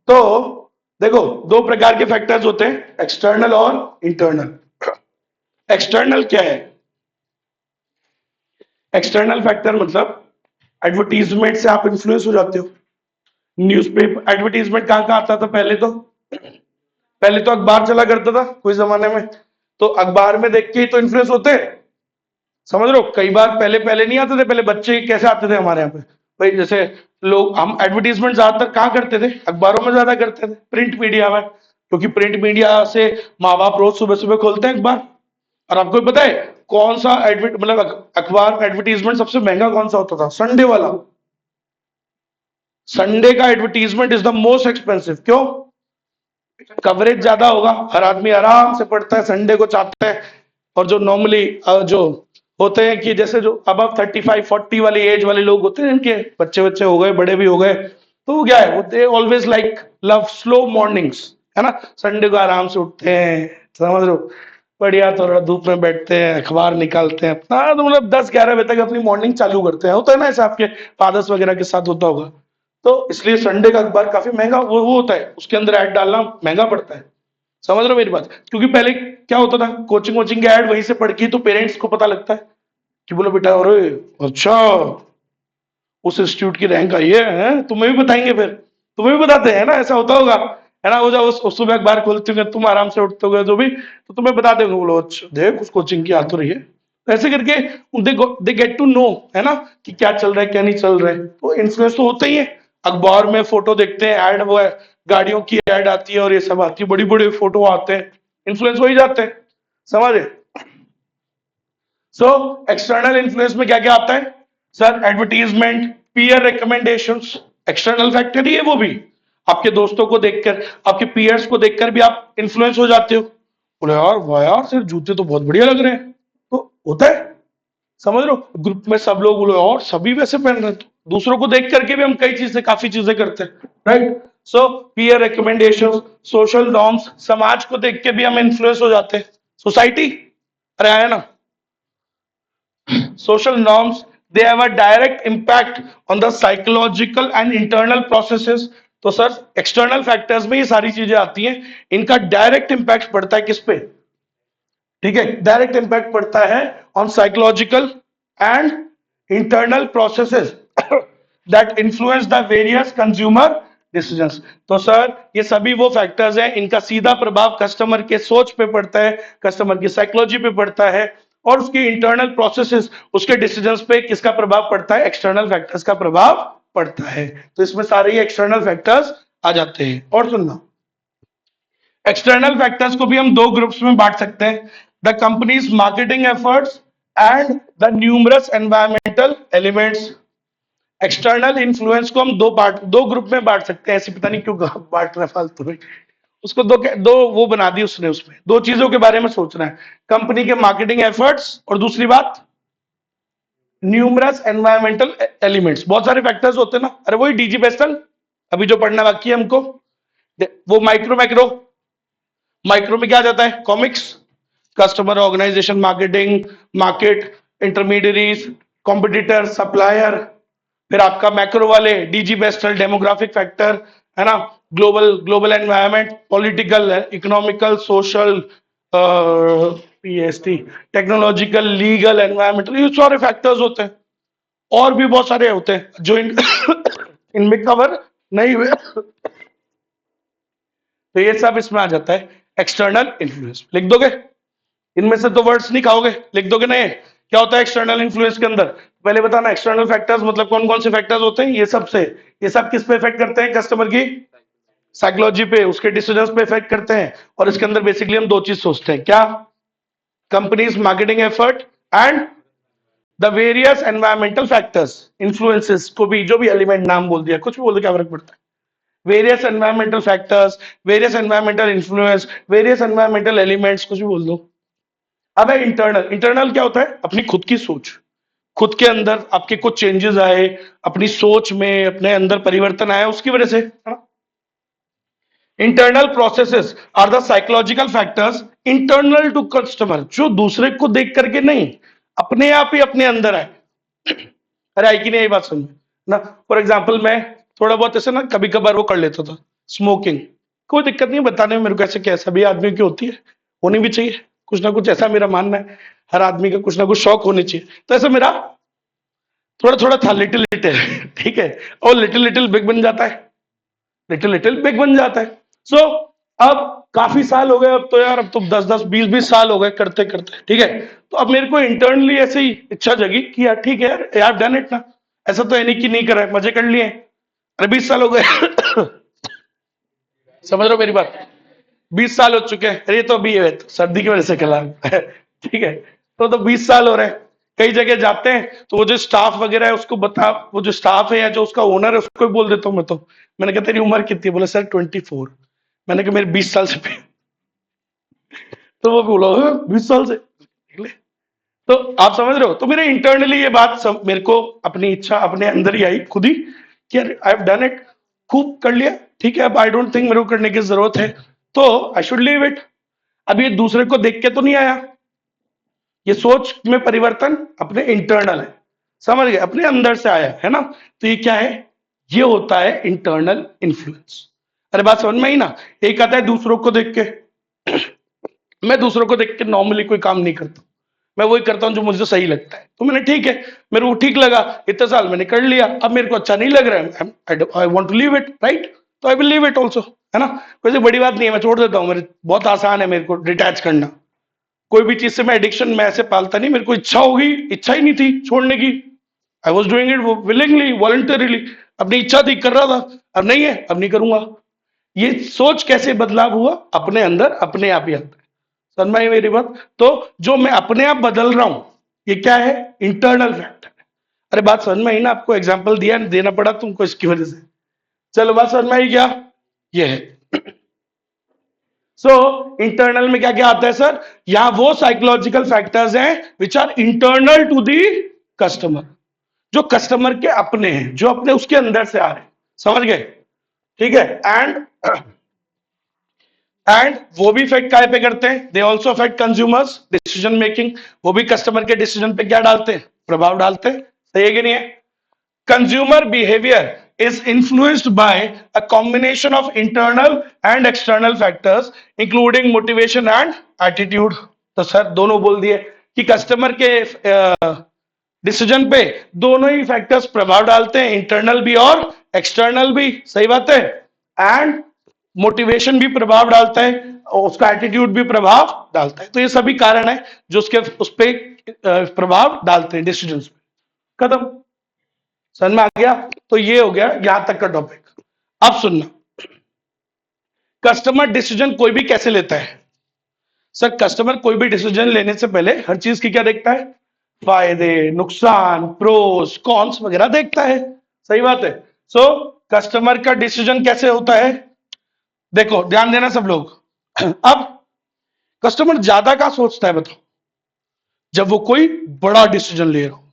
तो देखो 2 प्रकार के फैक्टर्स होते हैं, एक्सटर्नल और इंटरनल। एक्सटर्नल क्या है, एक्सटर्नल फैक्टर मतलब एडवर्टीजमेंट से आप इन्फ्लुएंस हो जाते हो। न्यूज़पेपर एडवर्टीजमेंट कहां कहां आता था, पहले तो अखबार चला करता था कोई जमाने में, तो अखबार में देख के ही तो इन्फ्लुएंस होते हैं। समझ रहे हो, कई बार पहले पहले नहीं आते थे, पहले बच्चे कैसे आते थे हमारे यहाँ पे, भाई जैसे लोग, हम एडवर्टीजमेंट ज्यादातर कहाँ करते थे, अखबारों में ज्यादा करते थे, प्रिंट मीडिया में, क्योंकि प्रिंट मीडिया से माँ बाप रोज सुबह सुबह खोलते हैं अखबार, और आपको पता है कौन सा एडवर्ट मतलब अखबार एडवर्टीजमेंट सबसे महंगा कौन सा होता था? संडे वाला। संडे का advertisement is the most expensive. क्यों? कवरेज ज्यादा होगा, हर आदमी आराम से पढ़ता है, संडे को चाहता है। और जो नॉर्मली जो होते हैं कि जैसे जो अब 35-40 वाली एज वाले लोग होते हैं, इनके बच्चे बच्चे हो गए, बड़े भी हो गए, तो वो क्या है, वो they always like love slow mornings, है ना? संडे को आराम से उठते हैं, समझ लो, बढ़िया थोड़ा धूप में बैठते हैं, अखबार निकालते हैं अपना, तो मतलब 10-11 बजे तक अपनी मॉर्निंग चालू करते हैं। होता है ना ऐसा, आपके फादर्स वगैरह के साथ होता होगा। तो इसलिए संडे का अखबार काफी महंगा वो होता है, उसके अंदर ऐड डालना महंगा पड़ता है। समझ रहे हो मेरी बात? क्योंकि पहले क्या होता था, कोचिंग वोचिंग के ऐड वहीं से पढ़ के तो पेरेंट्स को पता लगता है कि बोलो बेटा, अरे अच्छा उस इंस्टीट्यूट की रैंक आई है, तुम्हें भी बताएंगे, फिर तुम्हें भी बताते हैं ना, ऐसा होता होगा, है ना? वो जब उस सुबह अखबार खोलते होंगे, तुम आराम से उठते होगे जो भी, तो तुम्हें बताते होंगे, बोलो अच्छा देख उस कोचिंग की आ तो रही है। तो ऐसे करके दे गेट टू नो, है ना, कि क्या चल रहा है क्या नहीं चल रहा है। तो इन्फ्लुएंस तो होता ही है। अखबार में फोटो देखते हैं, ऐड वो है, गाड़ियों की ऐड आती है और ये सब आती है, बड़ी बड़ी फोटो आते हैं, इन्फ्लुएंस हो ही जाते हैं। समझे? सो एक्सटर्नल इन्फ्लुएंस में क्या क्या आता है sir? Advertisement, peer recommendations, external factor ही है वो भी। आपके दोस्तों को देखकर, आपके पीयर्स को देखकर भी आप इन्फ्लुएंस हो जाते हो, बोले यार वाह यार सर जूते तो बहुत बढ़िया लग रहे हैं। तो होता है, समझ लो, ग्रुप में सब लोग बोले और सभी वैसे पहन रहे हैं, तो दूसरों को देख करके भी हम कई चीजें काफी चीजें करते हैं, राइट? सो पीयर रिकमेंडेशन, सोशल नॉर्म्स, समाज को देख के भी हम इन्फ्लुएंस हो जाते हैं। सोसाइटी, अरे आया ना, social norms, they have a direct impact on the psychological and internal processes। तो सर एक्सटर्नल फैक्टर्स में ये सारी चीजें आती हैं, इनका डायरेक्ट इंपैक्ट पड़ता है किस पे? ठीक है, डायरेक्ट इंपैक्ट पड़ता है on psychological and internal processes that influence the various consumer decisions. तो सर ये सभी वो फैक्टर्स हैं, इनका सीधा प्रभाव कस्टमर के सोच पे पड़ता है, कस्टमर की साइकोलॉजी पे पड़ता है, और उसकी इंटरनल प्रोसेसेस, उसके डिसीजंस पे किसका प्रभाव पड़ता है? एक्सटर्नल फैक्टर्स का प्रभाव पड़ता है। तो इसमें सारे ही एक्सटर्नल फैक्टर्स आ जाते हैं। और सुनना, एक्सटर्नल फैक्टर्स को भी हम दो ग्रुप्स में बांट सकते हैं, the companies marketing efforts and the numerous environmental elements. External influence को हम दो ग्रुप में बांट सकते हैं, ऐसे पता नहीं क्यों बांट रहे फालतू में। उसको दो दो वो बना दी उसने, उसमें दो चीजों के बारे में सोचना है, कंपनी के मार्केटिंग एफर्ट्स और दूसरी बात न्यूमरस एनवायरमेंटल एलिमेंट्स। बहुत सारे फैक्टर्स होते हैं ना, अरे वही डीजी बेस्टल अभी जो पढ़ना बाकी है हमको, वो माइक्रो मैक्रो। माइक्रो में क्या आ जाता है? Comics, customer, organisation, marketing, market, intermediaries, competitor, supplier. फिर आपका मैक्रो वाले डीजी बेस्टल, डेमोग्राफिक फैक्टर, है ना, global global environment, political, economical, social, PST, technological, legal, environmental, ये सारे फैक्टर्स होते हैं। और भी बहुत सारे होते हैं जो इनमें कवर नहीं हुए। तो ये सब इसमें आ जाता है एक्सटर्नल इन्फ्लुएंस। लिख दोगे? इनमें से तो वर्ड्स नहीं खाओगे, लिख दोगे नहीं? क्या होता है एक्सटर्नल इन्फ्लुएंस के अंदर? पहले बताना, एक्सटर्नल फैक्टर्स मतलब कौन कौन से फैक्टर्स होते हैं? ये सब से, ये सब किस पे इफेक्ट करते हैं? कस्टमर की साइकोलॉजी पे, उसके डिसीजंस पे इफेक्ट करते हैं। और इसके अंदर बेसिकली हम दो चीज सोचते हैं, क्या? Companies marketing effort and the various environmental factors. Influences को भी, जो भी एलिमेंट नाम बोल दिया, कुछ भी बोल दो, क्या फर्क पड़ता है? Various environmental factors, various environmental influence, various environmental elements, कुछ भी बोल दो। अब है इंटरनल। इंटरनल क्या होता है? अपनी खुद की सोच, खुद के अंदर आपके कुछ चेंजेस आए, अपनी सोच में अपने अंदर परिवर्तन आया, उसकी वजह से। Internal processes are the psychological factors internal to customer, जो दूसरे को देख करके नहीं, अपने आप ही अपने अंदर आए। अरे आई कि नहीं, यही बात समझ ना? फॉर एग्जाम्पल मैं थोड़ा बहुत ऐसे ना कभी कभार वो कर लेता था, स्मोकिंग। कोई दिक्कत नहीं बताने में मेरे को, ऐसे क्या, सभी आदमियों की होती है, होनी भी चाहिए, कुछ ना कुछ, ऐसा मेरा मानना है। हर आदमी का कुछ ना कुछ शौक होने चाहिए। तो ऐसा मेरा थोड़ा थोड़ा था, लिटिल लिटिल, ठीक है, और लिटिल लिटिल बिग बन जाता है, लिटिल लिटिल बिग बन जाता है। सो अब काफी साल हो गए, अब तो यार, अब तो 10-10 20-20 साल हो गए करते करते, ठीक है। तो अब मेरे को इंटरनली ऐसे ही इच्छा जगी कि यार ठीक है यार, यार डन इट ना, ऐसा तो है नहीं कि नहीं करा है, मजे कर लिए। अरे 20 साल हो गए। समझ रहे हो मेरी बात? 20 साल हो चुके हैं। अरे ये तो अभी है, तो सर्दी की वजह से खिला है। ठीक है, तो 20 साल हो रहे हैं। कई जगह जाते हैं तो वो जो स्टाफ वगैरह है उसको बता, वो जो स्टाफ है या जो उसका ओनर है उसको भी बोल देता हूँ मैं तो। मैंने कहा तेरी उम्र कितनी है? बोला सर 24। मैंने कहा मेरे 20 साल से तो वो बोला 20 साल से निकले। तो आप समझ रहे हो, तो मेरे इंटरनली ये बात मेरे को अपनी इच्छा अपने अंदर ही आई खुद ही कि आई हैव डन इट, खूब कर लिया, ठीक है, अब आई डोंट थिंक मेरे को करने की जरूरत है, तो आई शुड लीव इट। अब ये दूसरे को देख के तो नहीं आया, ये सोच में परिवर्तन अपने इंटरनल है, समझ गए, अपने अंदर से आया है ना। तो ये क्या है, ये होता है इंटरनल इन्फ्लुएंस। अरे बात समझ में आई ना। एक आता है दूसरों को देख के, मैं दूसरों को देख के नॉर्मली कोई काम नहीं करता, मैं वही करता हूं जो मुझे सही लगता है। तो मैंने ठीक है, मेरे को ठीक लगा, इतने साल मैंने कर लिया, अब मेरे को अच्छा नहीं लग रहा है, I want to leave it, right, तो I will leave it also, है ना। कोई बड़ी बात नहीं है, मैं छोड़ देता हूँ, मेरे बहुत आसान है मेरे को डिटैच करना। कोई भी चीज से मैं एडिक्शन मैं ऐसे पालता नहीं, मेरे को इच्छा होगी, इच्छा ही नहीं थी छोड़ने की, I was doing it willingly voluntarily, अपनी इच्छा थी कर रहा था, अब नहीं है, अब नहीं करूंगा। ये सोच कैसे बदलाव हुआ, अपने अंदर अपने आप ही आता है, समझ में आई मेरी बात। तो जो मैं अपने आप बदल रहा हूं, ये क्या है, इंटरनल फैक्टर है। अरे बात समझ में आई ना, आपको एग्जाम्पल दिया देना पड़ा तुमको इसकी वजह से, चलो बात समझ में आई क्या, ये है। सो इंटरनल में क्या क्या आता है सर, यहां वो साइकोलॉजिकल फैक्टर्स हैं which are internal to the customer, जो कस्टमर के अपने हैं, जो अपने उसके अंदर से आ रहे हैं, समझ गए, ठीक है। एंड वो भी इफेक्ट काय पे करते हैं, they also affect consumers decision making, वो भी कस्टमर के डिसीजन पे क्या डालते हैं, प्रभाव डालते हैं, सही है कि नहीं है। Consumer behavior is influenced by a combination of internal and external factors, including motivation and attitude. तो सर दोनों बोल दिए कि कस्टमर के डिसीजन पे दोनों ही फैक्टर्स प्रभाव डालते हैं, इंटरनल भी और एक्सटर्नल भी, सही बात है। एंड मोटिवेशन भी प्रभाव डालता है, और उसका एटीट्यूड भी प्रभाव डालता है। तो ये सभी कारण है जो उसके उस पर प्रभाव डालते हैं डिसीजन पे। खत्म, समझ में आ गया। तो ये हो गया यहां तक का टॉपिक। अब सुनना, कस्टमर डिसीजन कोई भी कैसे लेता है। सर कस्टमर कोई भी डिसीजन लेने से पहले हर चीज की क्या देखता है, फायदे नुकसान प्रोस कॉन्स वगैरह देखता है, सही बात है। सो कस्टमर का डिसीजन कैसे होता है, देखो ध्यान देना सब लोग। अब कस्टमर ज्यादा का सोचता है बताओ, जब वो कोई बड़ा डिसीजन ले रहा हो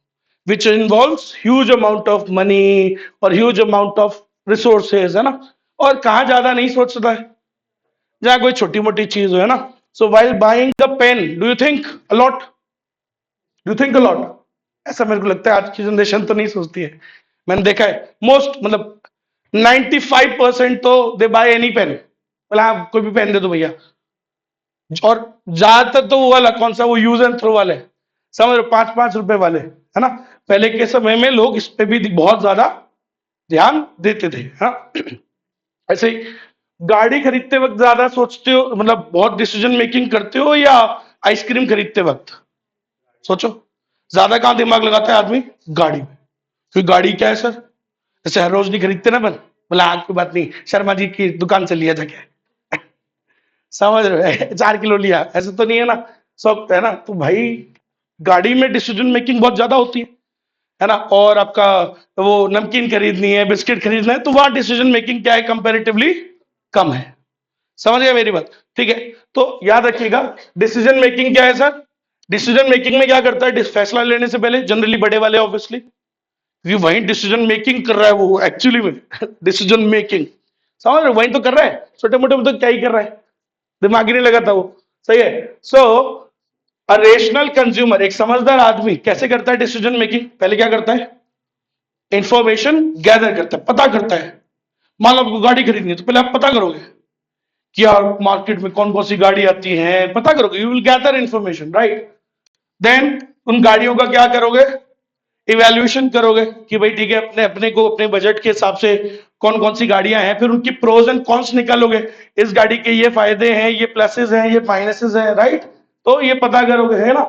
which involves huge amount of money और huge amount of resources, है ना। और कहां ज्यादा नहीं सोचता है, जहां कोई छोटी मोटी चीज हो, है ना। सो while buying the pen do you think a lot, do you think a lot, ऐसा मेरे को लगता है आज की जनरेशन तो नहीं सोचती है। मैंने देखा है मोस्ट मतलब 95% तो दे बाय एनी पेन, बोला हाँ कोई भी पेन दे दो भैया। और ज्यादातर तो वो वाला कौन सा, वो यूज एंड थ्रो वाले, समझ लो 5-5 रुपए वाले, है ना। पहले के समय में लोग इस पे भी बहुत ज्यादा ध्यान देते थे, हाँ। ऐसे ही गाड़ी खरीदते वक्त ज्यादा सोचते हो, मतलब बहुत डिसीजन मेकिंग करते हो, या आइसक्रीम खरीदते वक्त, सोचो ज्यादा कहां दिमाग लगाता है आदमी, गाड़ी में। क्योंकि गाड़ी क्या है सर, जैसे हर रोज नहीं खरीदते ना बन, बोला आग कोई बात नहीं शर्मा जी की दुकान से लिया जाके, समझ रहे हो, 4 किलो लिया, ऐसा तो नहीं है ना, सब है ना। तो भाई गाड़ी में डिसीजन मेकिंग बहुत ज्यादा होती है ना। और आपका वो नमकीन खरीदनी है, बिस्किट खरीदना है, तो वहां डिसीजन मेकिंग क्या है, कंपैरेटिवली कम है, समझ गए मेरी बात, ठीक है। तो याद रखिएगा डिसीजन मेकिंग क्या है सर, डिसीजन मेकिंग में क्या करता है, फैसला लेने से पहले जनरली बड़े वाले ऑब्वियसली, क्योंकि वही डिसीजन मेकिंग कर रहा है वो एक्चुअली में डिसीजन मेकिंग, समझ रहे हो, वही तो कर रहा है, छोटे मोटे में तो क्या ही कर रहा है, दिमाग ही नहीं लगाता वो, सही है। सो अ रेशनल कंज्यूमर, एक समझदार आदमी कैसे करता है डिसीजन मेकिंग, पहले क्या करता है, इंफॉर्मेशन गैदर करता है, पता करता है। मान लो आपको गाड़ी खरीदनी है तो पहले आप पता करोगे कि यार मार्केट में कौन कौन सी गाड़ी आती है, पता करोगे, you will gather information, right. Then उन गाड़ियों का क्या करोगे, इवैल्यूएशन करोगे कि भाई ठीक है अपने अपने को अपने बजट के हिसाब से कौन कौन सी गाड़ियां हैं, फिर उनकी प्रोज एंड कॉन्स निकालोगे, इस गाड़ी के ये फायदे हैं, ये प्लसेस हैं, ये माइनसेस हैं, राइट। तो ये पता करोगे, है ना।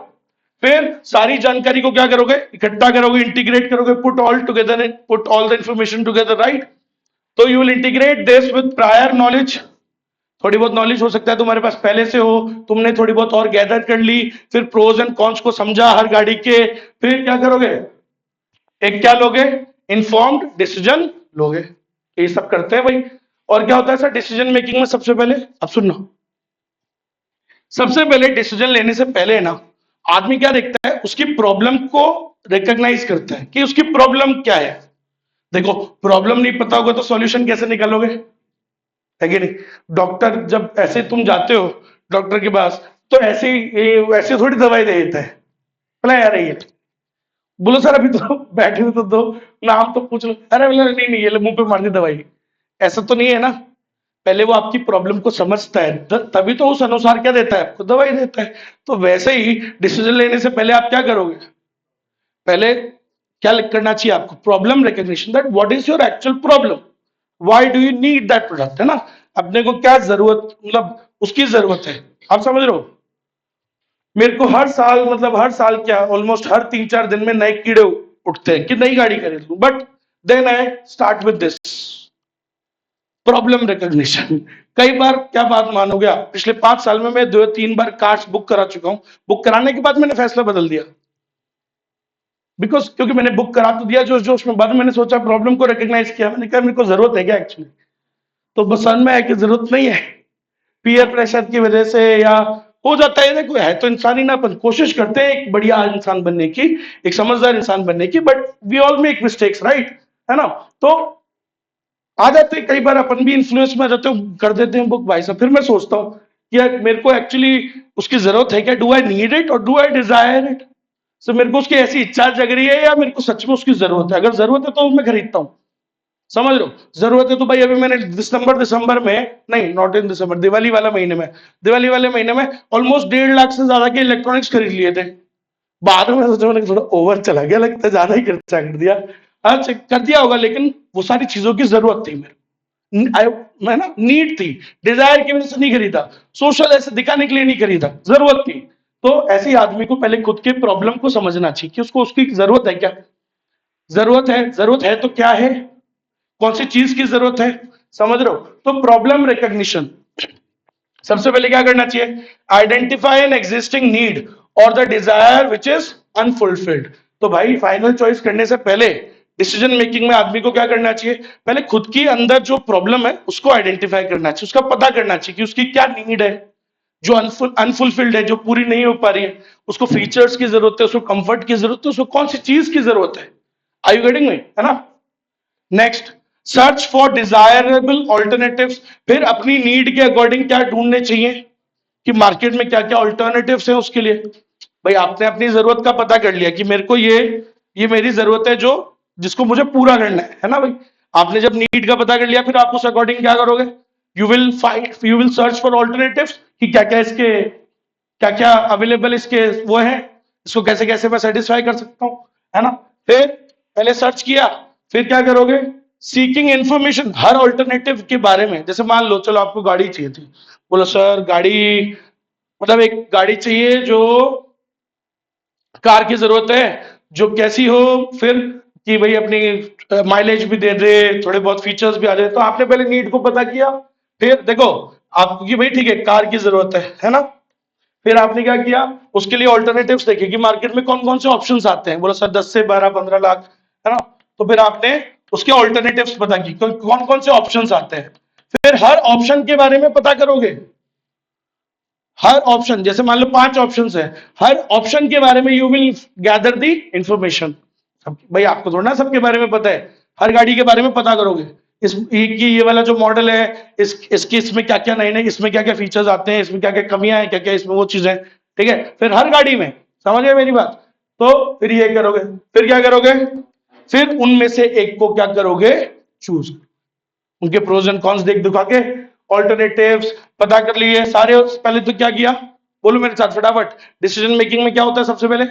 फिर सारी जानकारी को क्या करोगे, इकट्ठा करोगे, इंटीग्रेट करोगे, put all together, put all the information together, right. तो you will integrate this with prior knowledge, थोड़ी बहुत नॉलेज हो सकता है तुम्हारे पास पहले से हो, तुमने थोड़ी बहुत और गैदर कर ली, फिर प्रोज एंड कॉन्स को समझा हर गाड़ी के, फिर क्या करोगे, एक क्या लोगे, इन्फॉर्म्ड डिसीजन लोगे। ये सब करते हैं भाई। और क्या होता है सर डिसीजन मेकिंग में सबसे पहले, अब सुनना, सबसे पहले डिसीजन लेने से पहले ना आदमी क्या देखता है, उसकी प्रॉब्लम को रिकॉग्नाइज करता है कि उसकी प्रॉब्लम क्या है। देखो प्रॉब्लम नहीं पता होगा तो सॉल्यूशन कैसे निकालोगे, है कि नहीं। डॉक्टर जब ऐसे तुम जाते हो डॉक्टर के पास, तो ऐसे वैसे थोड़ी दवाई दे देता है, बोला यार ये, बोलो सर अभी तो बैठे हुए तो दो, नाम तो पूछ लो, अरे बोला नहीं नहीं ये ले, मुंह पे मार दी दवाई। ऐसा तो नहीं है ना, पहले वो आपकी प्रॉब्लम को समझता है, तभी तो उस अनुसार क्या देता है, आपको दवाई देता है। तो वैसे ही डिसीजन लेने से पहले आप क्या करोगे, पहले क्या करना चाहिए आपको, problem recognition, that what is your actual problem, why do you need that product, है ना। अपने को क्या जरूरत, मतलब उसकी जरूरत है, आप समझ रहे हो। मेरे को हर साल, मतलब हर साल क्या, ऑलमोस्ट हर 3-4 दिन में नए कीड़े उठते हैं कि नई गाड़ी खरीद लूं, but then I start with this problem recognition. कई बार, क्या बात मानोगे आप, पिछले 5 साल में मैं 2-3 बार कार्स बुक करा चुका हूं। बुक कराने के बाद मैंने फैसला बदल दिया, बिकॉज क्योंकि मैंने बुक करा तो दिया जोश जोश में, बाद में मैंने सोचा, प्रॉब्लम को रिकॉग्नाइज किया, मैंने कहा मेरे को जरूरत है क्या एक्चुअली, तो बस समझ में आया कि जरूरत नहीं है, पीयर प्रेशर की वजह से, या हो जाता है, देखो है तो इंसान ही ना, अपन कोशिश करते हैं एक बढ़िया इंसान बनने की, एक समझदार इंसान बनने की, but we all make mistakes, right, है ना। तो आ जाते हैं कई बार, अपन भी इन्फ्लुएंस में आ जाते हो, कर देते हैं बुक भाई साहब, फिर मैं सोचता हूँ कि यार मेरे को एक्चुअली उसकी जरूरत है क्या, डू आई नीड इट और डू आई डिजायर इट, सो मेरे को उसकी ऐसी इच्छा जग रही है या मेरे को सच में उसकी जरूरत है। अगर जरूरत है तो मैं खरीदता हूँ, समझ लो। जरूरत है तो भाई अभी मैंने दिसंबर में, नहीं नॉट इन दिसंबर, दिवाली वाला महीने में, दिवाली वाले महीने में ऑलमोस्ट 1.5 लाख से ज्यादा के इलेक्ट्रॉनिक्स खरीद लिए थे। बाद में सोचा, मैंने थोड़ा ओवर चला गया, लगता है ज्यादा ही खर्चा कर दिया। हाँ कर दिया होगा, लेकिन वो सारी चीजों की जरूरत थी मेरे, मैं ना नीड थी, डिजायर की वजह से नहीं खरीदा, सोशल ऐसे दिखाने के लिए नहीं खरीदा, जरूरत थी। तो ऐसे ही आदमी को पहले खुद के प्रॉब्लम को समझना चाहिए कि उसको उसकी जरूरत है क्या, जरूरत है तो क्या है, कौन सी चीज की जरूरत है, समझ रहे हो। तो प्रॉब्लम रिकॉग्निशन, सबसे पहले क्या करना चाहिए, आइडेंटिफाई एन एग्जिस्टिंग नीड और the desire which is unfulfilled. तो भाई फाइनल चॉइस करने से पहले डिसीजन मेकिंग में आदमी को क्या करना चाहिए, पहले खुद की अंदर जो प्रॉब्लम है उसको आइडेंटिफाई करना चाहिए, उसका पता करना चाहिए कि उसकी क्या नीड है, जो अनफुलफिल्ड है, जो पूरी नहीं हो पा रही है, उसको फीचर्स की जरूरत है, उसको कंफर्ट की जरूरत है, उसको कौन सी चीज की जरूरत है। आई यू गेटिंग मी, है ना। Next, search for desirable alternatives, फिर अपनी नीड के अकॉर्डिंग क्या ढूंढने चाहिए कि मार्केट में क्या क्या ऑल्टरनेटिव्स हैं उसके लिए। भाई आपने अपनी जरूरत का पता कर लिया कि मेरे को ये मेरी जरूरत है, जो जिसको मुझे पूरा करना है ना भाई। आपने जब नीड का पता कर लिया, फिर आप उस अकॉर्डिंग क्या करोगे, you will search for alternatives कि क्या क्या इसके, क्या क्या अवेलेबल इसके वो है, इसको कैसे कैसे मैं सेटिस्फाई कर सकता हूं, है ना। फिर पहले सर्च किया, फिर क्या करोगे, सीकिंग इंफॉर्मेशन हर ऑल्टरनेटिव के बारे में। जैसे मान लो, चलो आपको गाड़ी चाहिए थी, बोलो सर गाड़ी, मतलब एक गाड़ी चाहिए जो कार की जरूरत है, जो कैसी हो, फिर कि भाई अपनी माइलेज भी दे दे, थोड़े बहुत फीचर्स भी आ जाए। तो आपने पहले नीड को पता किया, फिर देखो आपको कि भाई ठीक है कार की जरूरत है ना। फिर आपने क्या किया, उसके लिए ऑल्टरनेटिव्स देखे कि मार्केट में कौन कौन से ऑप्शंस आते हैं, बोला सर 10 से 12-15 लाख, है ना। तो फिर आपने उसके ऑल्टरनेटिव्स पता की कौन कौन से ऑप्शंस आते हैं। फिर हर ऑप्शन के बारे में पता करोगे, हर ऑप्शन, जैसे मान लो 5 ऑप्शंस है, हर ऑप्शन के बारे में you will gather the information. भाई आपको थोड़ा ना सबके बारे में पता है, हर गाड़ी के बारे में पता करोगे, ये वाला जो मॉडल है, इसके इसमें क्या क्या नए नए, इसमें क्या क्या फीचर्स आते हैं, इसमें क्या क्या कमियां हैं, क्या क्या इसमें वो चीजें, ठीक है। फिर हर गाड़ी में, समझ गए मेरी बात। तो फिर ये करोगे, फिर क्या करोगे, फिर उनमें से एक को क्या करोगे, चूज, उनके प्रोज एंड कॉन्स देख दुखा के, ऑल्टरनेटिव्स पता कर लिए सारे। पहले तो क्या किया, बोलो मेरे साथ फटाफट, डिसीजन मेकिंग में क्या होता है, सबसे पहले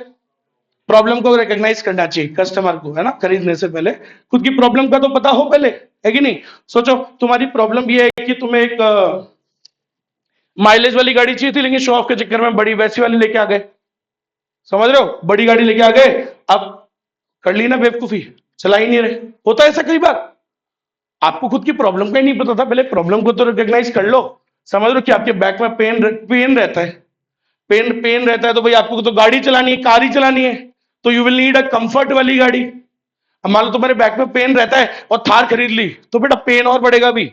प्रॉब्लम को रिकॉग्नाइज करना चाहिए कस्टमर को, है ना। खरीदने से पहले खुद की प्रॉब्लम का तो पता हो पहले, है कि नहीं। सोचो तुम्हारी प्रॉब्लम ये है कि तुम्हें एक माइलेज वाली गाड़ी चाहिए थी, लेकिन शो ऑफ के चक्कर में बड़ी वैसी वाली लेके आ गए, समझ रहे हो, बड़ी गाड़ी लेके आ गए। अब कर ली ना बेवकूफी, चला ही नहीं रहे, होता है ऐसा कई बार। आपको खुद की प्रॉब्लम का ही नहीं पता था, पहले प्रॉब्लम को तो रिकॉग्नाइज कर लो, समझ लो कि आपके बैक में पेन रहता है, पेन रहता है, तो भाई आपको तो गाड़ी चलानी है, कार ही चलानी है, तो you will need a comfort वाली गाड़ी। अब मान लो तुम्हारे बैक में पेन रहता है और थार खरीद ली, तो बेटा पेन और बढ़ेगा भी,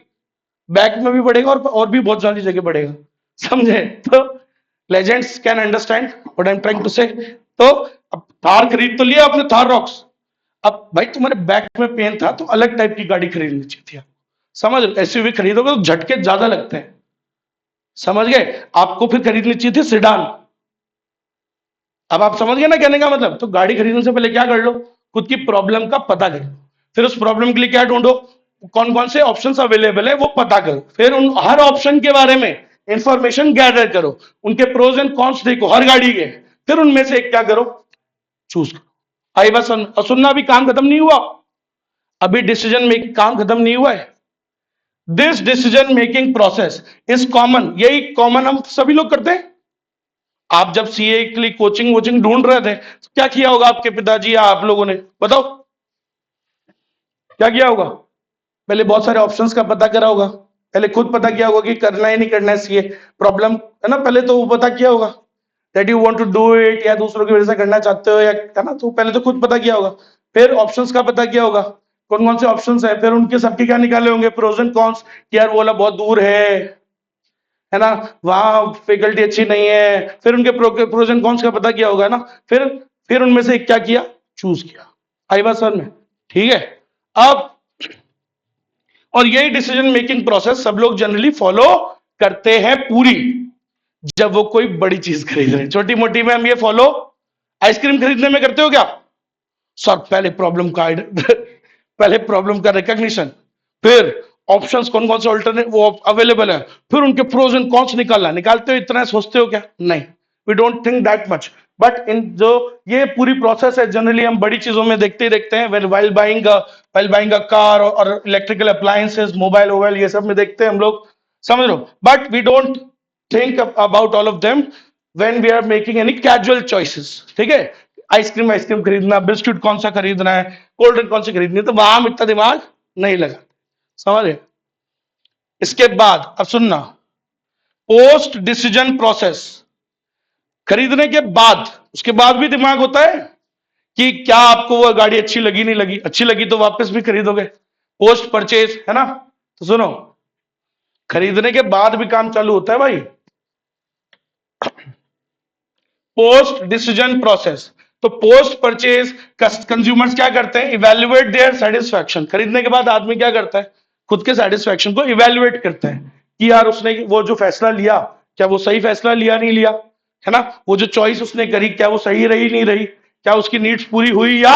बैक में भी बढ़ेगा और भी बहुत सारी जगह बढ़ेगा, समझे? तो legends can understand what I am trying to say. तो अब थार खरीद तो लिया आपने, थार रॉक्स, अब भाई तुम्हारे बैक में पेन था तो अलग टाइप की गाड़ी खरीदनी चाहिए थी, समझ लो। एसयूवी खरीदोगे तो झटके ज्यादा लगते हैं, समझ गए? आपको फिर खरीदनी चाहिए थी सिडान। अब आप समझ गए ना कहने का मतलब? तो गाड़ी खरीदने से पहले क्या कर लो, खुद की प्रॉब्लम का पता करो, फिर उस प्रॉब्लम के लिए क्या ढूंढो, कौन कौन से ऑप्शंस अवेलेबल है वो पता करो, फिर उन हर ऑप्शन के बारे में इंफॉर्मेशन गैदर करो, उनके प्रोज एंड कॉन्स देखो हर गाड़ी के, फिर उनमें से एक क्या करो, चूज करो। आई बस सुनना, अभी काम खत्म नहीं हुआ, अभी डिसीजन मेकिंग काम खत्म नहीं हुआ है। This decision making process is common, यही कॉमन हम सभी लोग करते हैं। आप जब सीए के लिए कोचिंग वोचिंग ढूंढ रहे थे, तो क्या किया होगा आपके पिताजी या आप लोगों ने, बताओ क्या किया होगा? पहले बहुत सारे ऑप्शंस का पता करा होगा, पहले खुद पता किया होगा कि करना है नहीं करना है सीए, प्रॉब्लम है ना, पहले तो वो पता किया होगा that you want to do it, या दूसरों की वजह से करना चाहते हो, या है ना, तो पहले तो खुद पता किया होगा, फिर ऑप्शंस का पता किया होगा, कौन कौन से ऑप्शंस है, फिर उनके सबके क्या निकाले होंगे, प्रोज एंड कॉन्स, कि यार वो वाला बहुत दूर है ना, वहां फैकल्टी अच्छी नहीं है, फिर उनके प्रोज एंड कॉन्स का पता किया होगा ना, फिर उनमें से क्या किया, चूज किया। आई बात समझ में? ठीक है। अब और यही डिसीजन मेकिंग प्रोसेस सब लोग जनरली फॉलो करते हैं पूरी, जब वो कोई बड़ी चीज खरीद रहे हैं। छोटी मोटी में हम ये फॉलो आइसक्रीम खरीदने में करते हो क्या? सर पहले प्रॉब्लम का पहले प्रॉब्लम का रिकॉग्निशन, फिर ऑप्शंस कौन कौन से अल्टरनेट वो अवेलेबल है, फिर उनके प्रोज एंड कॉन्स निकालना, निकालते हो इतना सोचते हो क्या? नहीं, we don't think that much. But इन जो ये पूरी प्रोसेस है जनरली हम बड़ी चीजों में देखते ही देखते हैं, वाइल बाइंग अ कार और इलेक्ट्रिकल अप्लायंसेस, मोबाइल ये सब में देखते हैं हम लोग, समझ लो। But we don't think about all of them when we are making any casual choices, ठीक है? आइसक्रीम खरीदना, बिस्किट कौन सा खरीदना है, कोल्ड ड्रिंक कौन सी खरीदनी है, तो वहां हम इतना दिमाग नहीं लगा, समझ रहे? इसके बाद अब सुनना, पोस्ट डिसीजन प्रोसेस, खरीदने के बाद उसके बाद भी दिमाग होता है कि क्या आपको वो गाड़ी अच्छी लगी नहीं लगी, अच्छी लगी तो वापस भी खरीदोगे, पोस्ट परचेज, है ना? तो सुनो, खरीदने के बाद भी काम चालू होता है भाई, पोस्ट डिसीजन प्रोसेस। तो पोस्ट परचेज कंज्यूमर्स क्या करते हैं, इवेल्युएट देयर सेटिस्फैक्शन। खरीदने के बाद आदमी क्या करता है, खुद के सेटिस्फैक्शन को इवेल्युएट करता है कि यार उसने वो जो फैसला लिया, क्या वो सही फैसला लिया नहीं लिया, है ना? वो जो चॉइस उसने करी, क्या वो सही रही नहीं रही, क्या उसकी नीड्स पूरी हुई या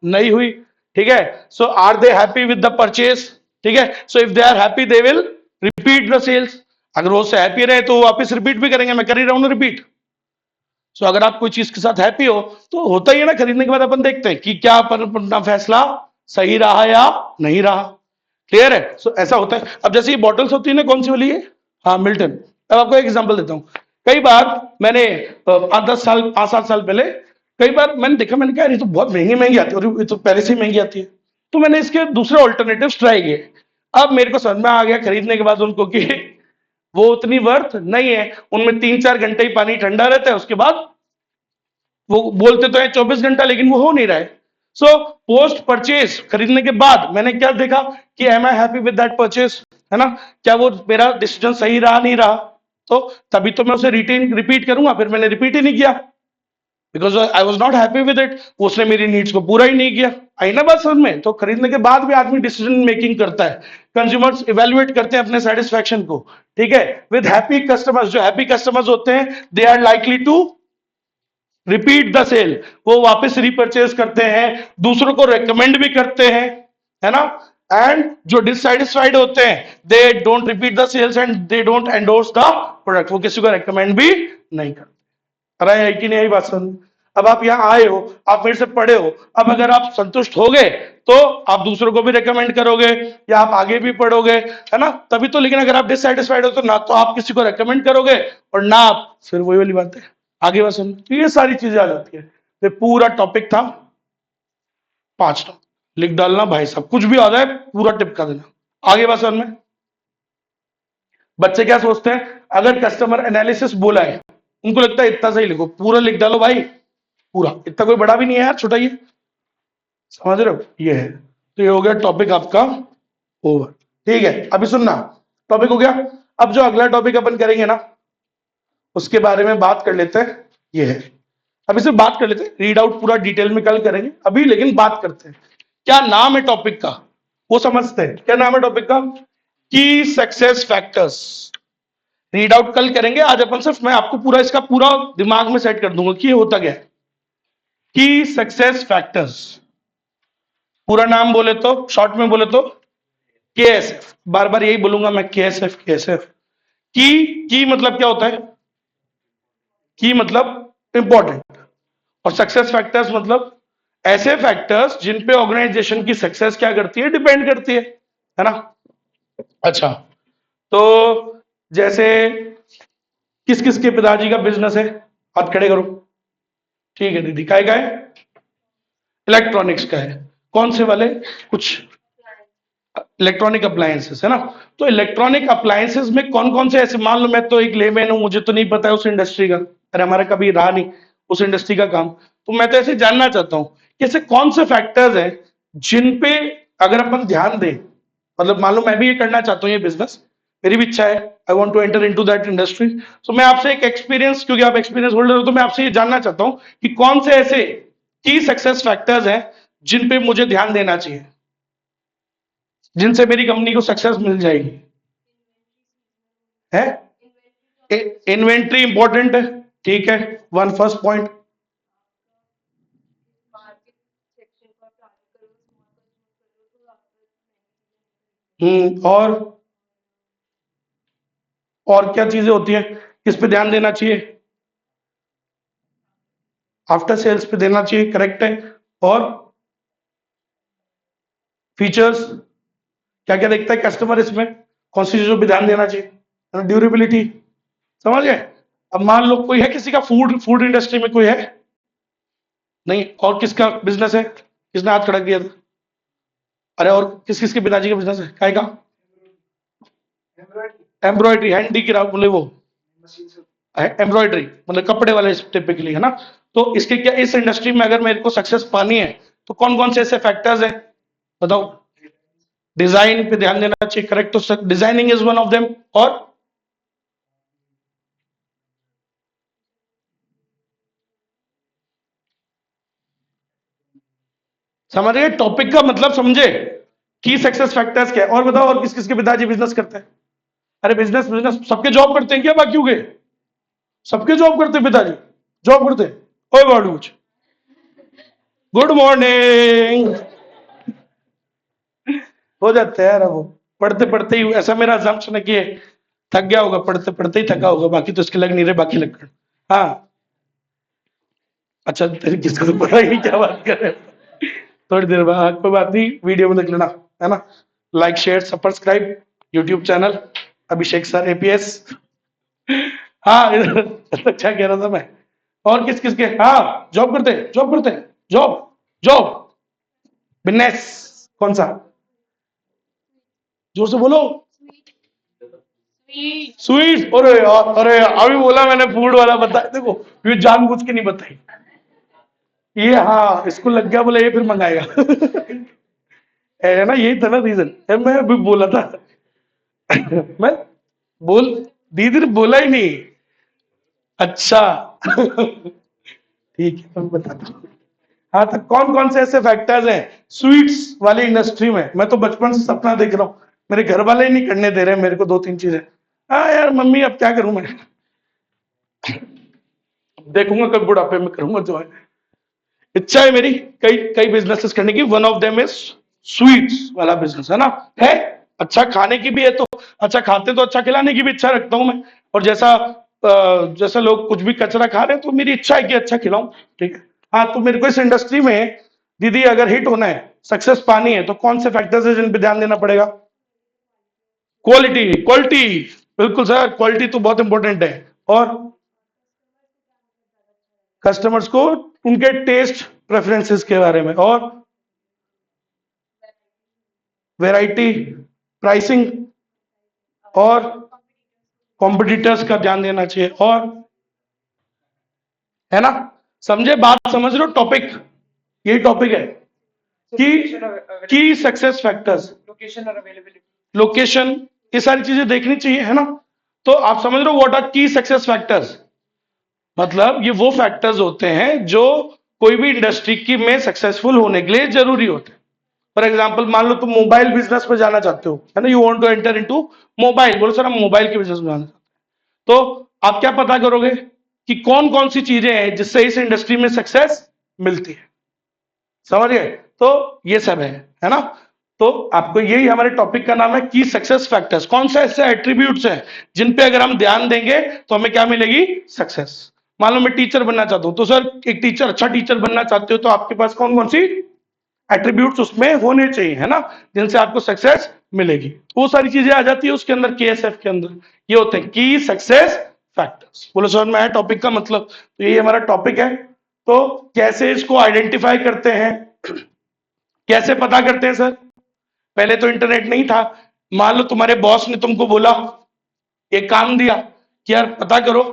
नहीं हुई, ठीक है? So are they happy with the purchase, ठीक है? So if they are happy they will repeat the sales. अगर वो उससे हैप्पी रहे तो वो वापस रिपीट भी करेंगे, मैं कर ही रहा हूं ना रिपीट। सो अगर आप कोई चीज के साथ हैप्पी हो तो होता ही है ना, खरीदने के बाद अपन देखते हैं कि क्या अपना फैसला सही रहा या नहीं रहा। क्लियर है? सो ऐसा होता है। अब जैसे ये बॉटल्स होती है ना, कौन सी वाली है, हाँ मिल्टन। अब आपको एक एग्जांपल देता हूँ। कई बार मैंने 5-7 साल पहले कई बार मैंने देखा, मैंने कहा ये तो बहुत महंगी महंगी आती है, और ये तो पहले से ही महंगी आती है, तो मैंने इसके दूसरे ऑल्टरनेटिव ट्राई किए। अब मेरे को समझ में आ गया खरीदने के बाद उनको कि वो उतनी वर्थ नहीं है, उनमें 3-4 घंटे ही पानी ठंडा रहता है, उसके बाद वो बोलते तो है 24 घंटा, लेकिन वो हो नहीं रहा है। सो पोस्ट परचेज, खरीदने के बाद मैंने क्या देखा कि am I happy with that purchase, है ना? क्या वो मेरा डिसीजन सही रहा नहीं रहा, तो तभी तो मैं उसे रिपीट करूंगा। फिर मैंने रिपीट ही नहीं किया because I was not happy with it, उसने मेरी नीड्स को पूरा ही नहीं किया। आई ना बात समझ में? तो खरीदने के बाद भी आदमी डिसीजन मेकिंग करता है, कंज्यूमर्स इवेल्युएट करते हैं अपने सेटिस्फैक्शन को, ठीक है? विद हैप्पी कस्टमर्स, जो हैप्पी कस्टमर्स होते हैं they are likely to repeat the sale, वो वापस रिपर्चेज करते हैं, दूसरों को रेकमेंड भी करते हैं, है ना? एंड जो डिससेटिस्फाइड होते हैं they don't repeat the sales and they don't endorse the product, वो किसी को रेकमेंड भी नहीं करते। अरे है कि नहीं, यही बात सुन। अब आप यहाँ आए हो, आप मेरे से पढ़े हो, अब अगर आप संतुष्ट हो गए तो आप दूसरों को भी रेकमेंड करोगे या आप आगे भी पढ़ोगे, है ना? तभी तो। लेकिन अगर आप डिससेटिस्फाइड हो तो ना तो आप किसी को रेकमेंड करोगे और ना आप, फिर वही वाली बात है, आगे बात सुन। तो ये सारी चीजें आ जाती है। ये पूरा टॉपिक था 5 लिख डालना भाई साहब, कुछ भी आ जाए पूरा टिप कर देना। आगे बात समझ में? बच्चे क्या सोचते हैं, अगर कस्टमर एनालिसिस बोला है, उनको लगता है इतना सही लिखो, पूरा लिख डालो भाई, पूरा, इतना कोई बड़ा भी नहीं है यार, छोटा ही है। समझ रहे हो, ये है। तो ये हो गया टॉपिक आपका ओवर। ठीक है, अभी सुनना, टॉपिक हो गया। अब जो अगला टॉपिक अपन करेंगे ना, उसके बारे में बात कर लेते हैं, ये है। अभी सिर्फ बात कर लेते हैं, रीड आउट पूरा डिटेल में कल करेंगे, अभी लेकिन बात करते हैं क्या नाम है टॉपिक का, वो समझते हैं। क्या नाम है टॉपिक का? की सक्सेस फैक्टर्स। रीड आउट कल करेंगे, आज अपन सिर्फ मैं आपको पूरा इसका पूरा दिमाग में सेट कर दूंगा कि ये होता क्या है। की सक्सेस फैक्टर्स, पूरा नाम बोले तो, शॉर्ट में बोले तो केएसएफ, बार बार यही बोलूंगा मैं, केएसएफ केएसएफ। की मतलब क्या होता है? की मतलब इंपॉर्टेंट, और सक्सेस फैक्टर्स मतलब ऐसे फैक्टर्स जिन पे ऑर्गेनाइजेशन की सक्सेस क्या करती है, डिपेंड करती है ना। अच्छा, तो जैसे किस किस के पिताजी का बिजनेस है, हाथ खड़े करो। ठीक है दीदी, काय का है? इलेक्ट्रॉनिक्स का है। कौन से वाले? कुछ इलेक्ट्रॉनिक अप्लायंसेस है ना। तो इलेक्ट्रॉनिक अप्लायंसेस में कौन कौन से ऐसे, मान लो मैं तो एक लेमैन हूं, मुझे तो नहीं पता है उस इंडस्ट्री का, अरे हमारा कभी रहा नहीं उस इंडस्ट्री का काम, तो मैं तो ऐसे जानना चाहता हूं कि ऐसे कौन से फैक्टर्स हैं जिन पे अगर अपन ध्यान दें, मतलब मान लो मैं भी ये करना चाहता हूँ, ये बिजनेस मेरी भी इच्छा है, I want to enter into that industry. तो मैं आपसे एक एक्सपीरियंस, क्योंकि आप एक्सपीरियंस होल्डर हो, तो मैं आपसे ये जानना चाहता हूँ कि कौन से ऐसे की सक्सेस फैक्टर्स हैं जिन पे मुझे ध्यान देना चाहिए, जिनसे मेरी कंपनी को सक्सेस मिल जाएगी। है, इन्वेंट्री इंपॉर्टेंट है, ठीक है, वन फर्स्ट पॉइंट। और क्या चीजें होती हैं, किस पे ध्यान देना चाहिए? आफ्टर सेल्स पे देना चाहिए, करेक्ट है। और फीचर्स, क्या क्या देखता है कस्टमर इसमें, कौन सी चीजों पे ध्यान देना चाहिए? ड्यूरेबिलिटी, समझ गए। अब मान लो कोई है, किसी का फूड फूड इंडस्ट्री में कोई है नहीं, और किसका बिजनेस है, किसने हाथ खड़ा किया था? अरे और किस किस के पिताजी का बिजनेस है, काय का? एम्ब्रॉयडरी, हैंडी क्राफ्ट, बोले वो एम्ब्रॉयडरी, मतलब कपड़े वाले टिपिकली, है ना। तो इसके क्या, इस इंडस्ट्री में अगर मेरे को सक्सेस पानी है, तो कौन कौन से ऐसे फैक्टर्स हैं, बताओ। डिजाइन पे ध्यान देना चाहिए, करेक्ट, तो designing is one of them. और समझ गए टॉपिक का मतलब, समझे की सक्सेस फैक्टर्स क्या है। और बताओ, और किस किस के पिताजी बिजनेस करते हैं? अरे बिजनेस बिजनेस सबके जॉब करते हैं क्या, बाकी हो गए? सबके जॉब करते हैं पिताजी, जॉब करते हैं। ओए बाड़ूच, गुड मॉर्निंग। हो जाता है यार, वो पढ़ते पढ़ते ही, ऐसा मेरा assumption है कि ये थक गया होगा, पढ़ते पढ़ते ही थका होगा, बाकी तो इसके लग नहीं रहे, बाकी लग कर। हाँ, अच्छा तेरी किसको तो पता ही नहीं क्या बात कर रहे हो। थोड़ी देर बाद, हाँ, कोई बात नहीं, वीडियो में देख लेना, है ना। Like share subscribe YouTube channel Abhishek sir APS. हाँ अच्छा कह रहा था मैं। और किस किस के, हाँ जॉब करते, जॉब करते, जॉब, जॉब, बिजनेस, कौन सा, जोर से बोलो। स्वीट, अरे यार, अरे अभी बोला मैंने फूड वाला बता, देखो ये जानबूझ के नहीं बताई, ये हाँ इसको लग गया, बोला ये फिर मंगाएगा। है ना, यही था ना रीजन, मैं अभी बोला था। मैं बोल, दीदी ने बोला ही नहीं। अच्छा ठीक है, मैं बताता हूँ। हाँ, तो कौन कौन से ऐसे फैक्टर्स हैं स्वीट्स वाली इंडस्ट्री में, मैं तो बचपन से सपना देख रहा हूँ, मेरे घर वाले ही नहीं करने दे रहे मेरे को, दो तीन चीजें। हाँ यार मम्मी, अब क्या करूं मैं, देखूंगा कब बुढ़ापे में करूंगा जो है। इच्छा है मेरी कई कई बिजनेसेस करने की, one of them is sweets वाला बिजनेस, है ना। है, अच्छा खाने की भी है, तो अच्छा खाते तो अच्छा खिलाने की भी इच्छा रखता हूं मैं। और जैसा लोग कुछ भी कचरा खा रहे हैं, तो मेरी इच्छा है कि अच्छा खिलाऊं। ठीक है। हाँ, तो मेरे को इस इंडस्ट्री में दीदी अगर हिट होना है, सक्सेस पानी है, तो कौन से फैक्टर्स है जिन पे ध्यान देना पड़ेगा? क्वालिटी, क्वालिटी, बिल्कुल सर, क्वालिटी तो बहुत इंपॉर्टेंट है। और कस्टमर्स को उनके टेस्ट प्रेफरेंसेस के बारे में, और वैरायटी, प्राइसिंग, और कॉम्पिटिटर्स का ध्यान देना चाहिए, और है ना, समझे बात, समझ रहे हो टॉपिक, यही टॉपिक है की सक्सेस फैक्टर्स, लोकेशन और अवेलेबिलिटी, लोकेशन, ये सारी चीजें देखनी चाहिए, है ना। तो आप समझ रहे हो व्हाट आर की सक्सेस फैक्टर्स, मतलब ये वो फैक्टर्स होते हैं जो कोई भी इंडस्ट्री की में सक्सेसफुल होने के लिए जरूरी होते हैं। फॉर एग्जाम्पल मान लो तुम मोबाइल बिजनेस में जाना चाहते हो, है ना, you want to enter into mobile, बोलो सर हम मोबाइल के बिजनेस में जाना चाहते हैं, तो आप क्या पता करोगे कि कौन कौन सी चीजें हैं जिससे इस इंडस्ट्री में सक्सेस मिलती है, समझ गए, तो ये सब है ना। तो आपको यही हमारे टॉपिक का नाम है की सक्सेस फैक्टर्स, कौन सा ऐसे एट्रीब्यूट्स हैं जिन पे अगर हम ध्यान देंगे तो हमें क्या मिलेगी, सक्सेस। मान लो मैं टीचर बनना चाहता हूं, तो सर एक टीचर, अच्छा टीचर बनना चाहते हो तो आपके पास कौन कौन सी एट्रीब्यूट्स उसमें होने चाहिए, है ना, जिनसे आपको सक्सेस मिलेगी, वो सारी चीजें आ जाती है उसके अंदर, केएसएफ के अंदर ये होते हैं की सक्सेस फैक्टर्स। बोलो समझ में आया टॉपिक का मतलब, तो ये हमारा टॉपिक है। तो कैसे इसको आइडेंटिफाई करते हैं, कैसे पता करते हैं सर, पहले तो इंटरनेट नहीं था, मान लो तुम्हारे बॉस ने तुमको बोला, एक काम दिया कि यार पता करो,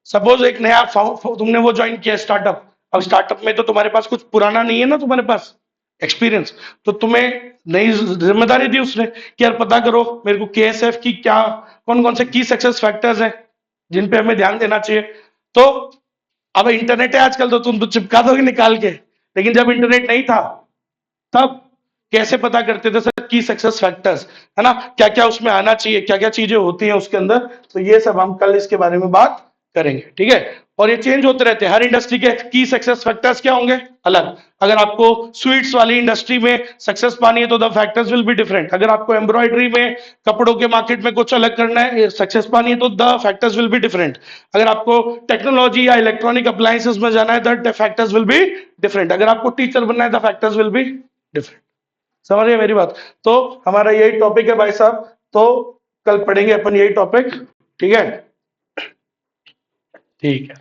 सपोज एक नया तुमने वो ज्वाइन किया स्टार्टअप, अब स्टार्टअप में तो तुम्हारे पास कुछ पुराना नहीं है ना, तुम्हारे पास एक्सपीरियंस, तो तुम्हें नई जिम्मेदारी दी उसने कि यार पता करो मेरे को केएसएफ की क्या, कौन कौन से की सक्सेस फैक्टर्स हैं जिन पे हमें ध्यान देना चाहिए। तो अब इंटरनेट है आजकल, तो तुम तो चिपका दोगे निकाल के, लेकिन जब इंटरनेट नहीं था तब कैसे पता करते थे सर की सक्सेस फैक्टर्स, है ना, क्या क्या उसमें आना चाहिए, क्या क्या चीजें होती हैं उसके अंदर, तो ये सब हम कल इसके बारे में बात करेंगे, ठीक है। और ये चेंज होते रहते हैं, हर इंडस्ट्री के की सक्सेस फैक्टर्स क्या होंगे, अलग। अगर आपको स्वीट्स वाली इंडस्ट्री में सक्सेस पानी है तो the factors will be different, अगर आपको एम्ब्रॉयडरी में, कपड़ों के मार्केट में कुछ अलग करना है, सक्सेस पानी है तो the factors will be different, अगर आपको टेक्नोलॉजी या इलेक्ट्रॉनिक अप्लायंसेस में जाना है the factors will be different, अगर आपको टीचर बनना है the factors will be different. समझ रहे मेरी बात, तो हमारा यही टॉपिक है भाई साहब, तो कल पढ़ेंगे अपन यही टॉपिक, ठीक है, ठीक है।